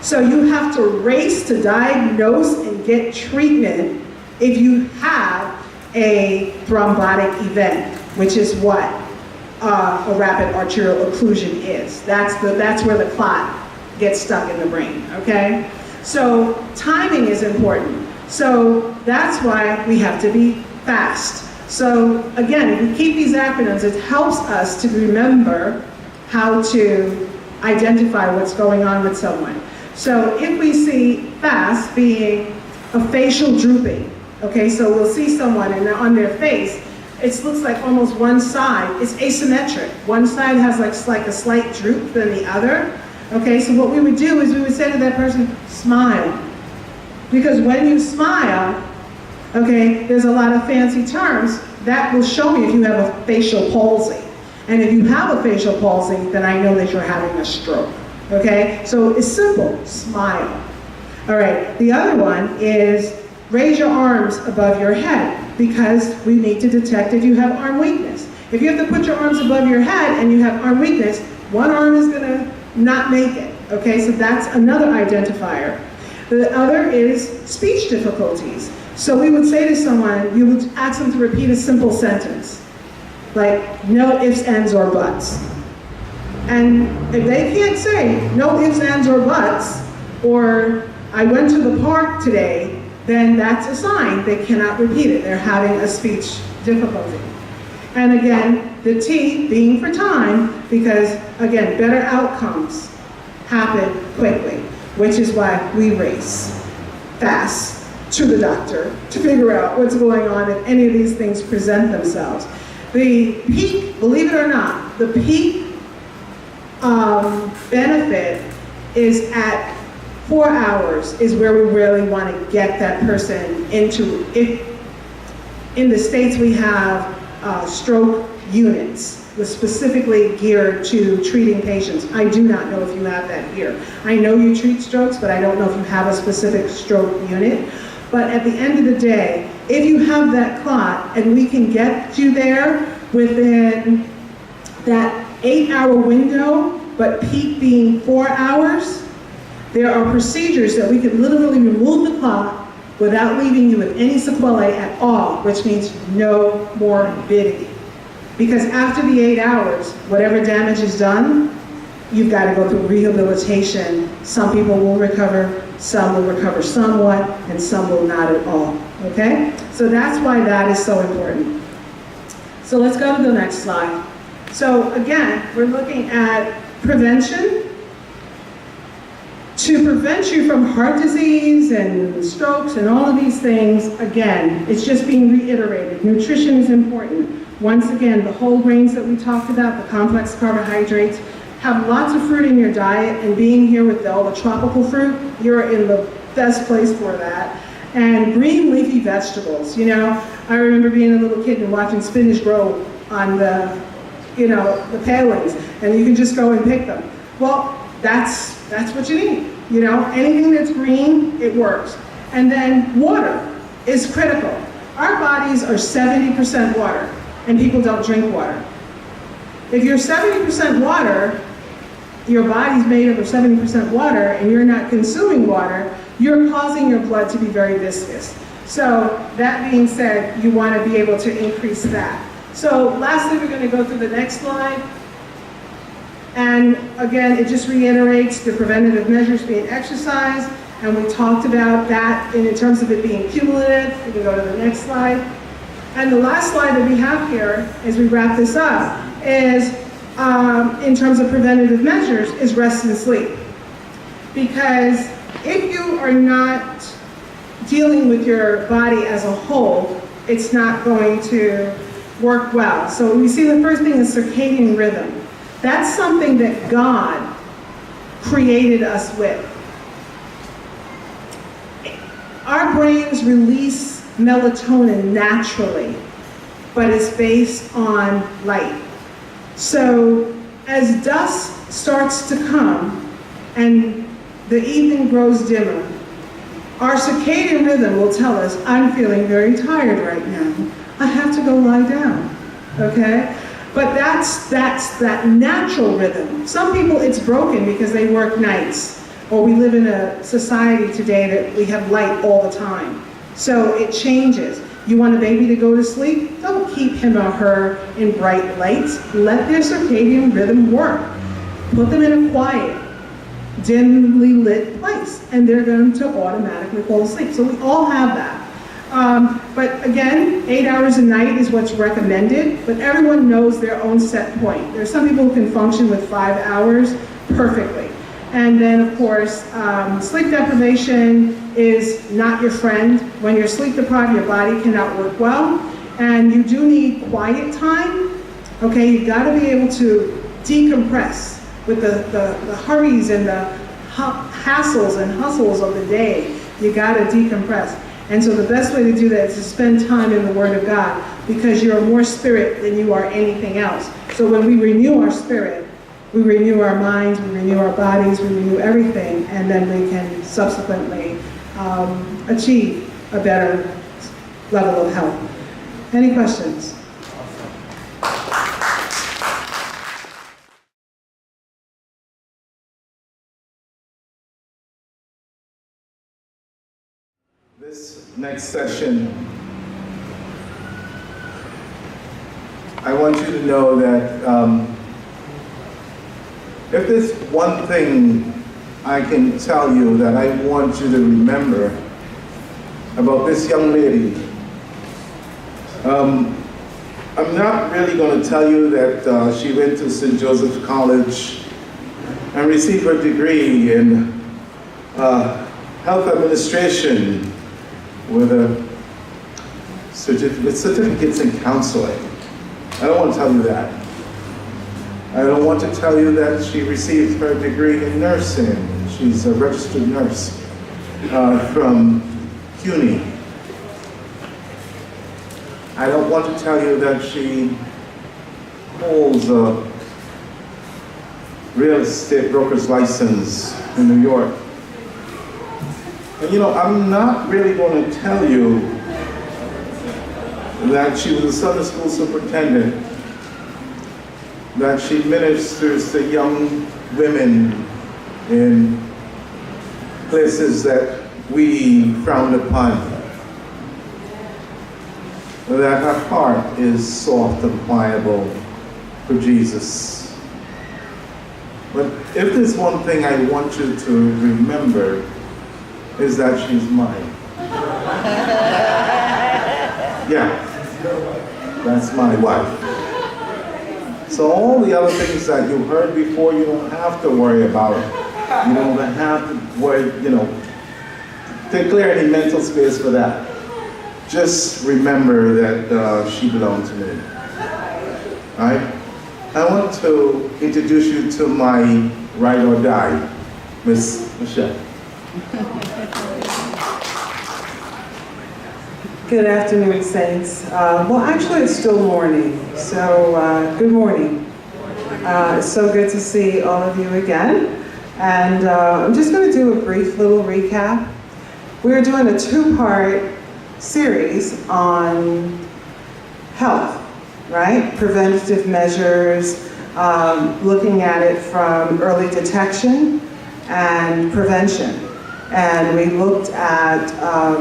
S2: So you have to race to diagnose and get treatment if you have a thrombotic event, which is what a rapid arterial occlusion is. That's where the clot gets stuck in the brain, okay? So timing is important. So that's why we have to be fast. So again, if we keep these acronyms, it helps us to remember how to identify what's going on with someone. So if we see fast being a facial drooping, okay, so we'll see someone and on their face, it looks like almost one side, it's asymmetric. One side has like a slight droop than the other. Okay, so what we would do is we would say to that person, smile. Because when you smile, okay, there's a lot of fancy terms that will show me if you have a facial palsy. And if you have a facial palsy, then I know that you're having a stroke. Okay, so it's simple, smile. All right, the other one is raise your arms above your head, because we need to detect if you have arm weakness. If you have to put your arms above your head and you have arm weakness, one arm is gonna not make it, okay? So that's another identifier. The other is speech difficulties. So we would say to someone, you would ask them to repeat a simple sentence, like no ifs, ands, or buts. And if they can't say no ifs, ands, or buts, or I went to the park today, then that's a sign they cannot repeat it. They're having a speech difficulty. And again, the T being for time, because again, better outcomes happen quickly, which is why we race fast to the doctor to figure out what's going on if any of these things present themselves. The peak, believe it or not, the peak benefit is at 4 hours is where we really want to get that person into. If in the States we have stroke units specifically geared to treating patients. I do not know if you have that here. I know you treat strokes, but I don't know if you have a specific stroke unit. But at the end of the day, if you have that clot and we can get you there within that 8-hour window, but peak being 4 hours, there are procedures that we can literally remove the clot without leaving you with any sequelae at all, which means no morbidity. Because after the 8 hours, whatever damage is done, you've got to go through rehabilitation. Some people will recover, some will recover somewhat, and some will not at all, okay? So that's why that is so important. So let's go to the next slide. So again, we're looking at prevention. To prevent you from heart disease and strokes and all of these things, again, it's just being reiterated. Nutrition is important. Once again, the whole grains that we talked about, the complex carbohydrates, have lots of fruit in your diet, and being here with all the tropical fruit, you're in the best place for that. And green leafy vegetables, you know, I remember being a little kid and watching spinach grow on the, you know, the palings, and you can just go and pick them. Well, that's what you need. You know, anything that's green, it works. And then water is critical. Our bodies are 70% water, and people don't drink water. If you're 70% water, your body's made up of 70% water, and you're not consuming water, you're causing your blood to be very viscous. So that being said, you want to be able to increase that. So lastly, we're going to go through the next slide. And again, it just reiterates the preventative measures being exercised, and we talked about that in terms of it being cumulative. We can go to the next slide. And the last slide that we have here, as we wrap this up, is in terms of preventative measures, is rest and sleep. Because if you are not dealing with your body as a whole, it's not going to work well. So we see the first thing is circadian rhythm. That's something that God created us with. Our brains release melatonin naturally, but it's based on light. So as dusk starts to come and the evening grows dimmer, our circadian rhythm will tell us, I'm feeling very tired right now. I have to go lie down, okay? But that's that natural rhythm. Some people, it's broken because they work nights, or we live in a society today that we have light all the time. So it changes. You want a baby to go to sleep? Don't keep him or her in bright lights. Let their circadian rhythm work. Put them in a quiet, dimly lit place, and they're going to automatically fall asleep. So we all have that. But again, 8 hours a night is what's recommended, but everyone knows their own set point. There are some people who can function with 5 hours perfectly. And then, of course, sleep deprivation is not your friend. When you're sleep deprived, your body cannot work well, and you do need quiet time. Okay, you've got to be able to decompress with the hurries and the hassles and hustles of the day. You got to decompress. And so the best way to do that is to spend time in the Word of God, because you're more spirit than you are anything else. So when we renew our spirit, we renew our minds, we renew our bodies, we renew everything, and then we can subsequently achieve a better level of health. Any questions?
S1: This next session, I want you to know that if there's one thing I can tell you that I want you to remember about this young lady, I'm not really going to tell you that she went to St. Joseph's College and received her degree in health administration with certificates in counseling. I don't want to tell you that. I don't want to tell you that she received her degree in nursing. She's a registered nurse from CUNY. I don't want to tell you that she holds a real estate broker's license in New York. And you know, I'm not really going to tell you that she was a Sunday school superintendent, that she ministers to young women in places that we frown upon, that her heart is soft and pliable for Jesus. But if there's one thing I want you to remember, is that she's mine. Yeah, that's my wife. So all the other things that you heard before, you don't have to worry about. You don't have to worry, to clear any mental space for that. Just remember that she belonged to me. All right? I want to introduce you to my ride or die, Miss Michelle.
S2: Good afternoon, Saints. Well, actually, it's still morning, so good morning. It's so good to see all of you again. And I'm just going to do a brief little recap. We're doing a two-part series on health, right? Preventative measures, looking at it from early detection and prevention. And we looked at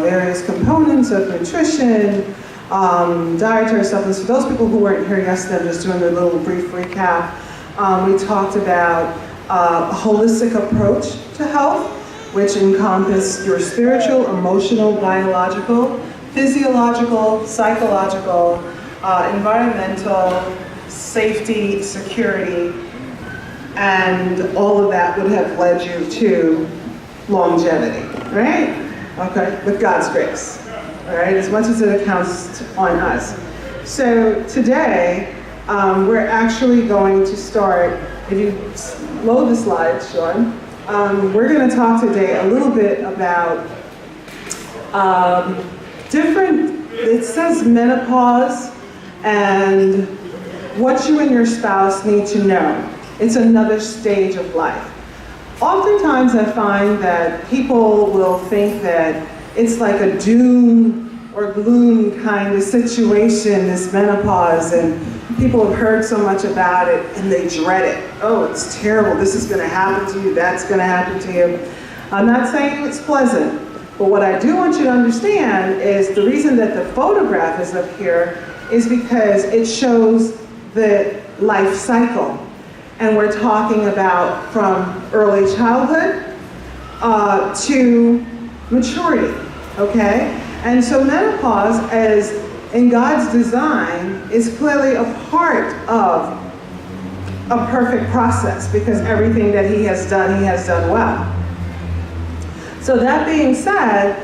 S2: various components of nutrition, dietary supplements. For those people who weren't here yesterday, I'm just doing a little brief recap. We talked about a holistic approach to health, which encompassed your spiritual, emotional, biological, physiological, psychological, environmental, safety, security, and all of that would have led you to longevity, right? Okay, with God's grace, all right, as much as it accounts on us. So today, we're actually going to start, if you load the slide, Sean, we're going to talk today a little bit about it says menopause and what you and your spouse need to know. It's another stage of life. Oftentimes I find that people will think that it's like a doom or gloom kind of situation, this menopause, and people have heard so much about it and they dread it. Oh, it's terrible, this is gonna happen to you, that's gonna happen to you. I'm not saying it's pleasant, but what I do want you to understand is the reason that the photograph is up here is because it shows the life cycle. And we're talking about from early childhood to maturity, okay? And so menopause, as in God's design, is clearly a part of a perfect process because everything that He has done well. So that being said,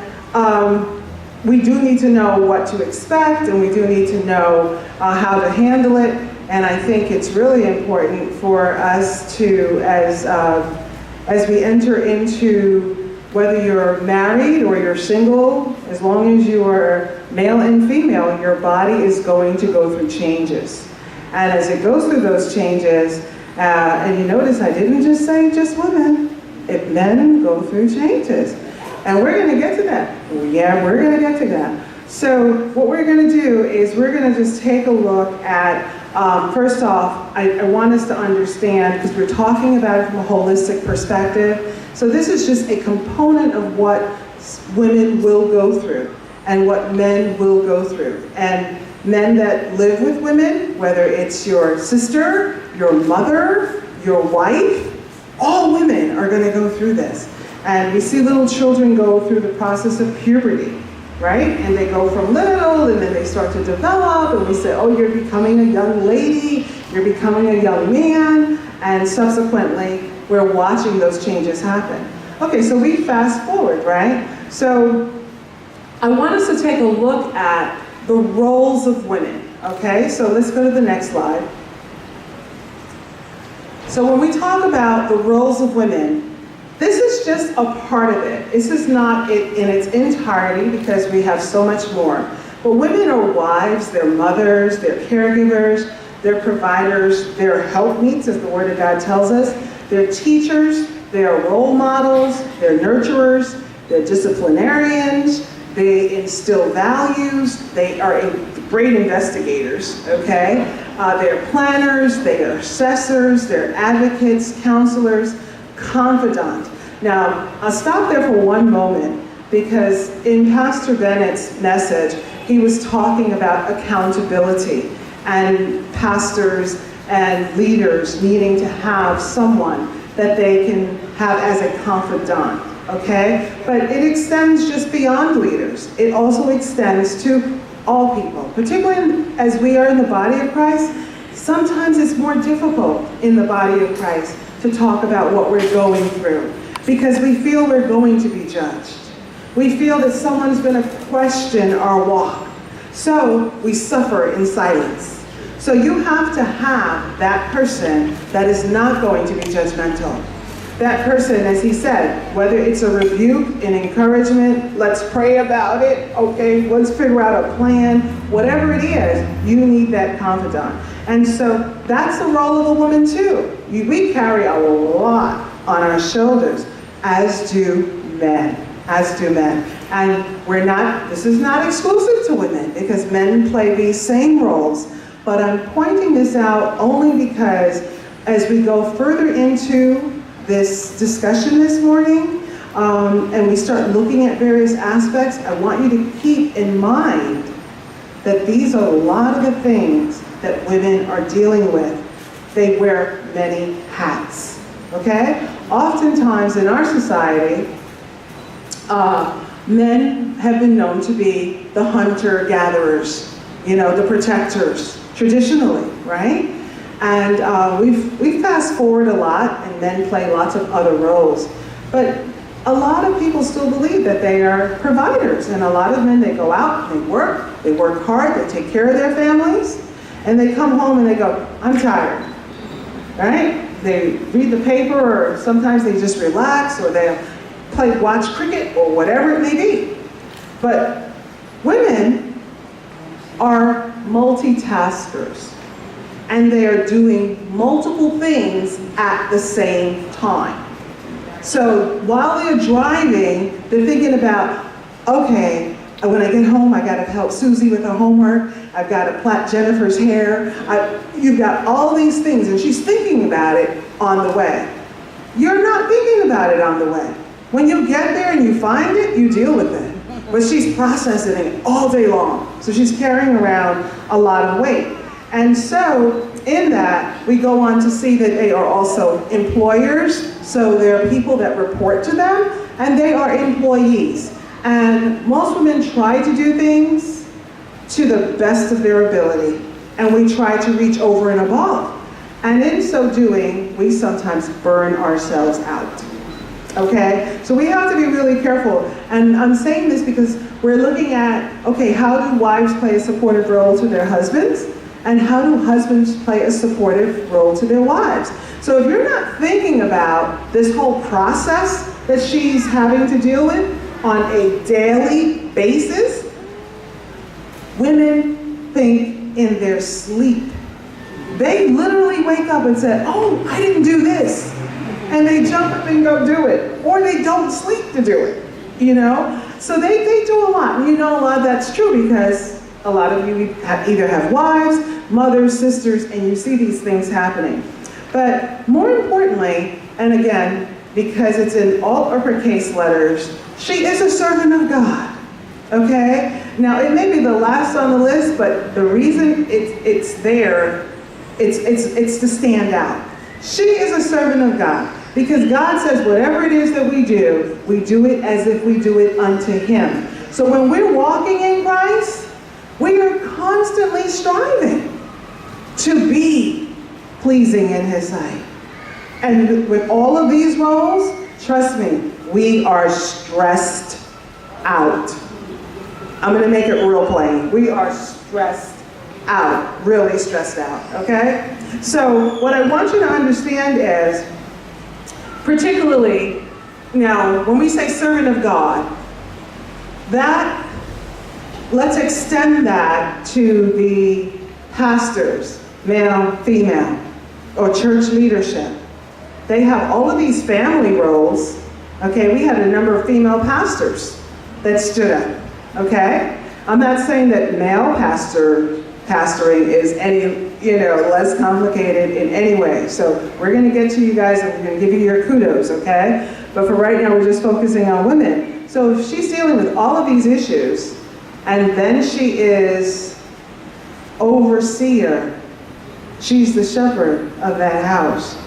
S2: we do need to know what to expect, and we do need to know how to handle it. And I think it's really important for us to, as we enter into whether you're married or you're single, as long as you are male and female, your body is going to go through changes. And as it goes through those changes, and you notice I didn't just say just women, if men go through changes. And we're going to get to that. Yeah, we're going to get to that. So what we're going to do is we're going to just take a look at, first off, I want us to understand, because we're talking about it from a holistic perspective. So this is just a component of what women will go through and what men will go through. And men that live with women, whether it's your sister, your mother, your wife, all women are going to go through this. And we see little children go through the process of puberty, right? And they go from little, and then they start to develop, and we say, oh, you're becoming a young lady, you're becoming a young man, and subsequently, we're watching those changes happen. Okay, so we fast forward, right? So I want us to take a look at the roles of women, okay? So let's go to the next slide. So when we talk about the roles of women, this is just a part of it. This is not it in its entirety because we have so much more. But women are wives, they're mothers, they're caregivers, they're providers, they're helpmeets, as the Word of God tells us. They're teachers, they're role models, they're nurturers, they're disciplinarians, they instill values, they are great investigators, okay? They're planners, they are assessors, they're advocates, counselors, confidant. Now, I'll stop there for one moment because in Pastor Bennett's message, he was talking about accountability and pastors and leaders needing to have someone that they can have as a confidant, okay? But it extends just beyond leaders. It also extends to all people, particularly as we are in the body of Christ. Sometimes it's more difficult in the body of Christ to talk about what we're going through because we feel we're going to be judged. We feel that someone's going to question our walk. So we suffer in silence. So you have to have that person that is not going to be judgmental. That person, as he said, whether it's a rebuke, an encouragement, let's pray about it, okay, let's figure out a plan, whatever it is, you need that confidant. And so that's the role of a woman too. We carry a lot on our shoulders, as do men, And this is not exclusive to women because men play these same roles, but I'm pointing this out only because as we go further into this discussion this morning, and we start looking at various aspects, I want you to keep in mind that these are a lot of the things that women are dealing with. They wear many hats, okay? Oftentimes in our society, men have been known to be the hunter-gatherers, the protectors, traditionally, right? And we've fast forward a lot, and men play lots of other roles. But a lot of people still believe that they are providers, and a lot of men, they go out, they work hard, they take care of their families, and they come home and they go, I'm tired, right? They read the paper, or sometimes they just relax, or they watch cricket, or whatever it may be. But women are multitaskers, and they are doing multiple things at the same time. So while they're driving, they're thinking about, okay, when I get home, I gotta help Susie with her homework, I've gotta plait Jennifer's hair, you've got all these things, and she's thinking about it on the way. You're not thinking about it on the way. When you get there and you find it, you deal with it. But she's processing it all day long. So she's carrying around a lot of weight. And so in that, we go on to see that they are also employers. So there are people that report to them, and they are employees. And most women try to do things to the best of their ability, and we try to reach over and above. And in so doing, we sometimes burn ourselves out. Okay? So we have to be really careful. And I'm saying this because we're looking at, okay, how do wives play a supportive role to their husbands? And how do husbands play a supportive role to their wives? So if you're not thinking about this whole process that she's having to deal with on a daily basis, women think in their sleep. They literally wake up and say, oh, I didn't do this. And they jump up and go do it. Or they don't sleep to do it, So they do a lot. And a lot of that's true because a lot of you either have wives, mothers, sisters, and you see these things happening. But more importantly, and again, because it's in all uppercase letters, she is a servant of God, okay? Now, it may be the last on the list, but the reason it's there, it's to stand out. She is a servant of God, because God says whatever it is that we do it as if we do it unto Him. So when we're walking in Christ, we are constantly striving to be pleasing in His sight. And with all of these roles, trust me, we are stressed out. I'm going to make it real plain. We are stressed out, really stressed out, okay? So what I want you to understand is, particularly, now, when we say servant of God, that, let's extend that to the pastors, male, female, or church leadership. They have all of these family roles, okay? We had a number of female pastors that stood up, okay? I'm not saying that male pastoring is any, less complicated in any way. So we're gonna get to you guys and we're gonna give you your kudos, okay? But for right now, we're just focusing on women. So if she's dealing with all of these issues, and then she is overseer, she's the shepherd of that house,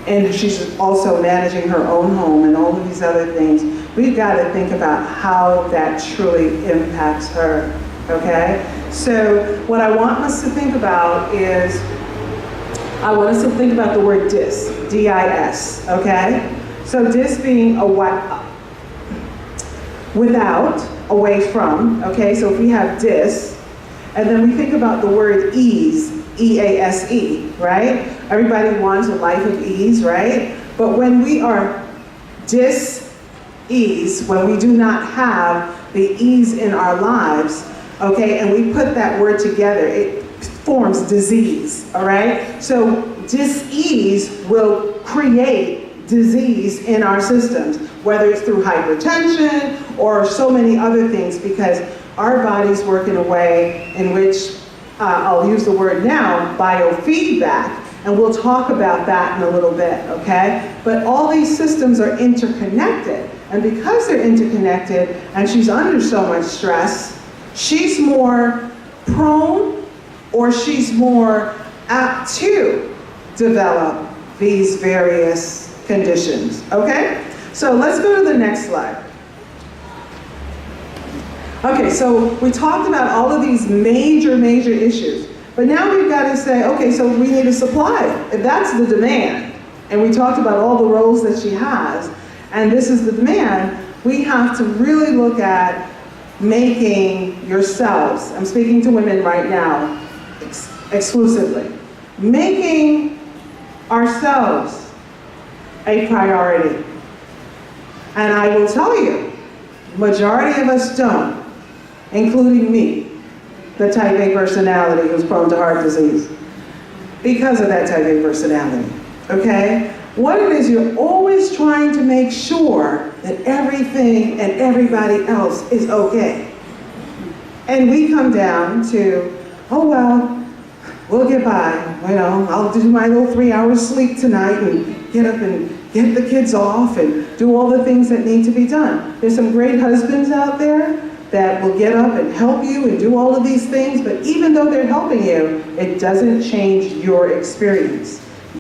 S2: and she's also managing her own home and all of these other things, we've got to think about how that truly impacts her, okay? So what I want us to think about is, I want us to think about the word dis, D-I-S, okay? So dis being without, away from, okay? So if we have dis, and then we think about the word ease, E-A-S-E, right? Everybody wants a life of ease, right? But when we are dis-ease, when we do not have the ease in our lives, okay, and we put that word together, it forms disease, all right? So dis-ease will create disease in our systems, whether it's through hypertension or so many other things, because our bodies work in a way in which, I'll use the word now, biofeedback, and we'll talk about that in a little bit, okay? But all these systems are interconnected, and because they're interconnected and she's under so much stress, she's more prone or she's more apt to develop these various conditions, okay? So let's go to the next slide. Okay, so we talked about all of these major issues, but now we've got to say, okay, so we need a supply. If that's the demand, and we talked about all the roles that she has, and this is the demand, we have to really look at making yourselves, I'm speaking to women right now exclusively, making ourselves a priority. And I will tell you, majority of us don't, including me, the type A personality who's prone to heart disease, because of that type A personality, okay? What it is, you're always trying to make sure that everything and everybody else is okay. And we come down to, oh well, we'll get by, you know, I'll do my little 3 hours sleep tonight and get up and get the kids off and do all the things that need to be done. There's some great husbands out there that will get up and help you and do all of these things, but even though they're helping you, it doesn't change your experience.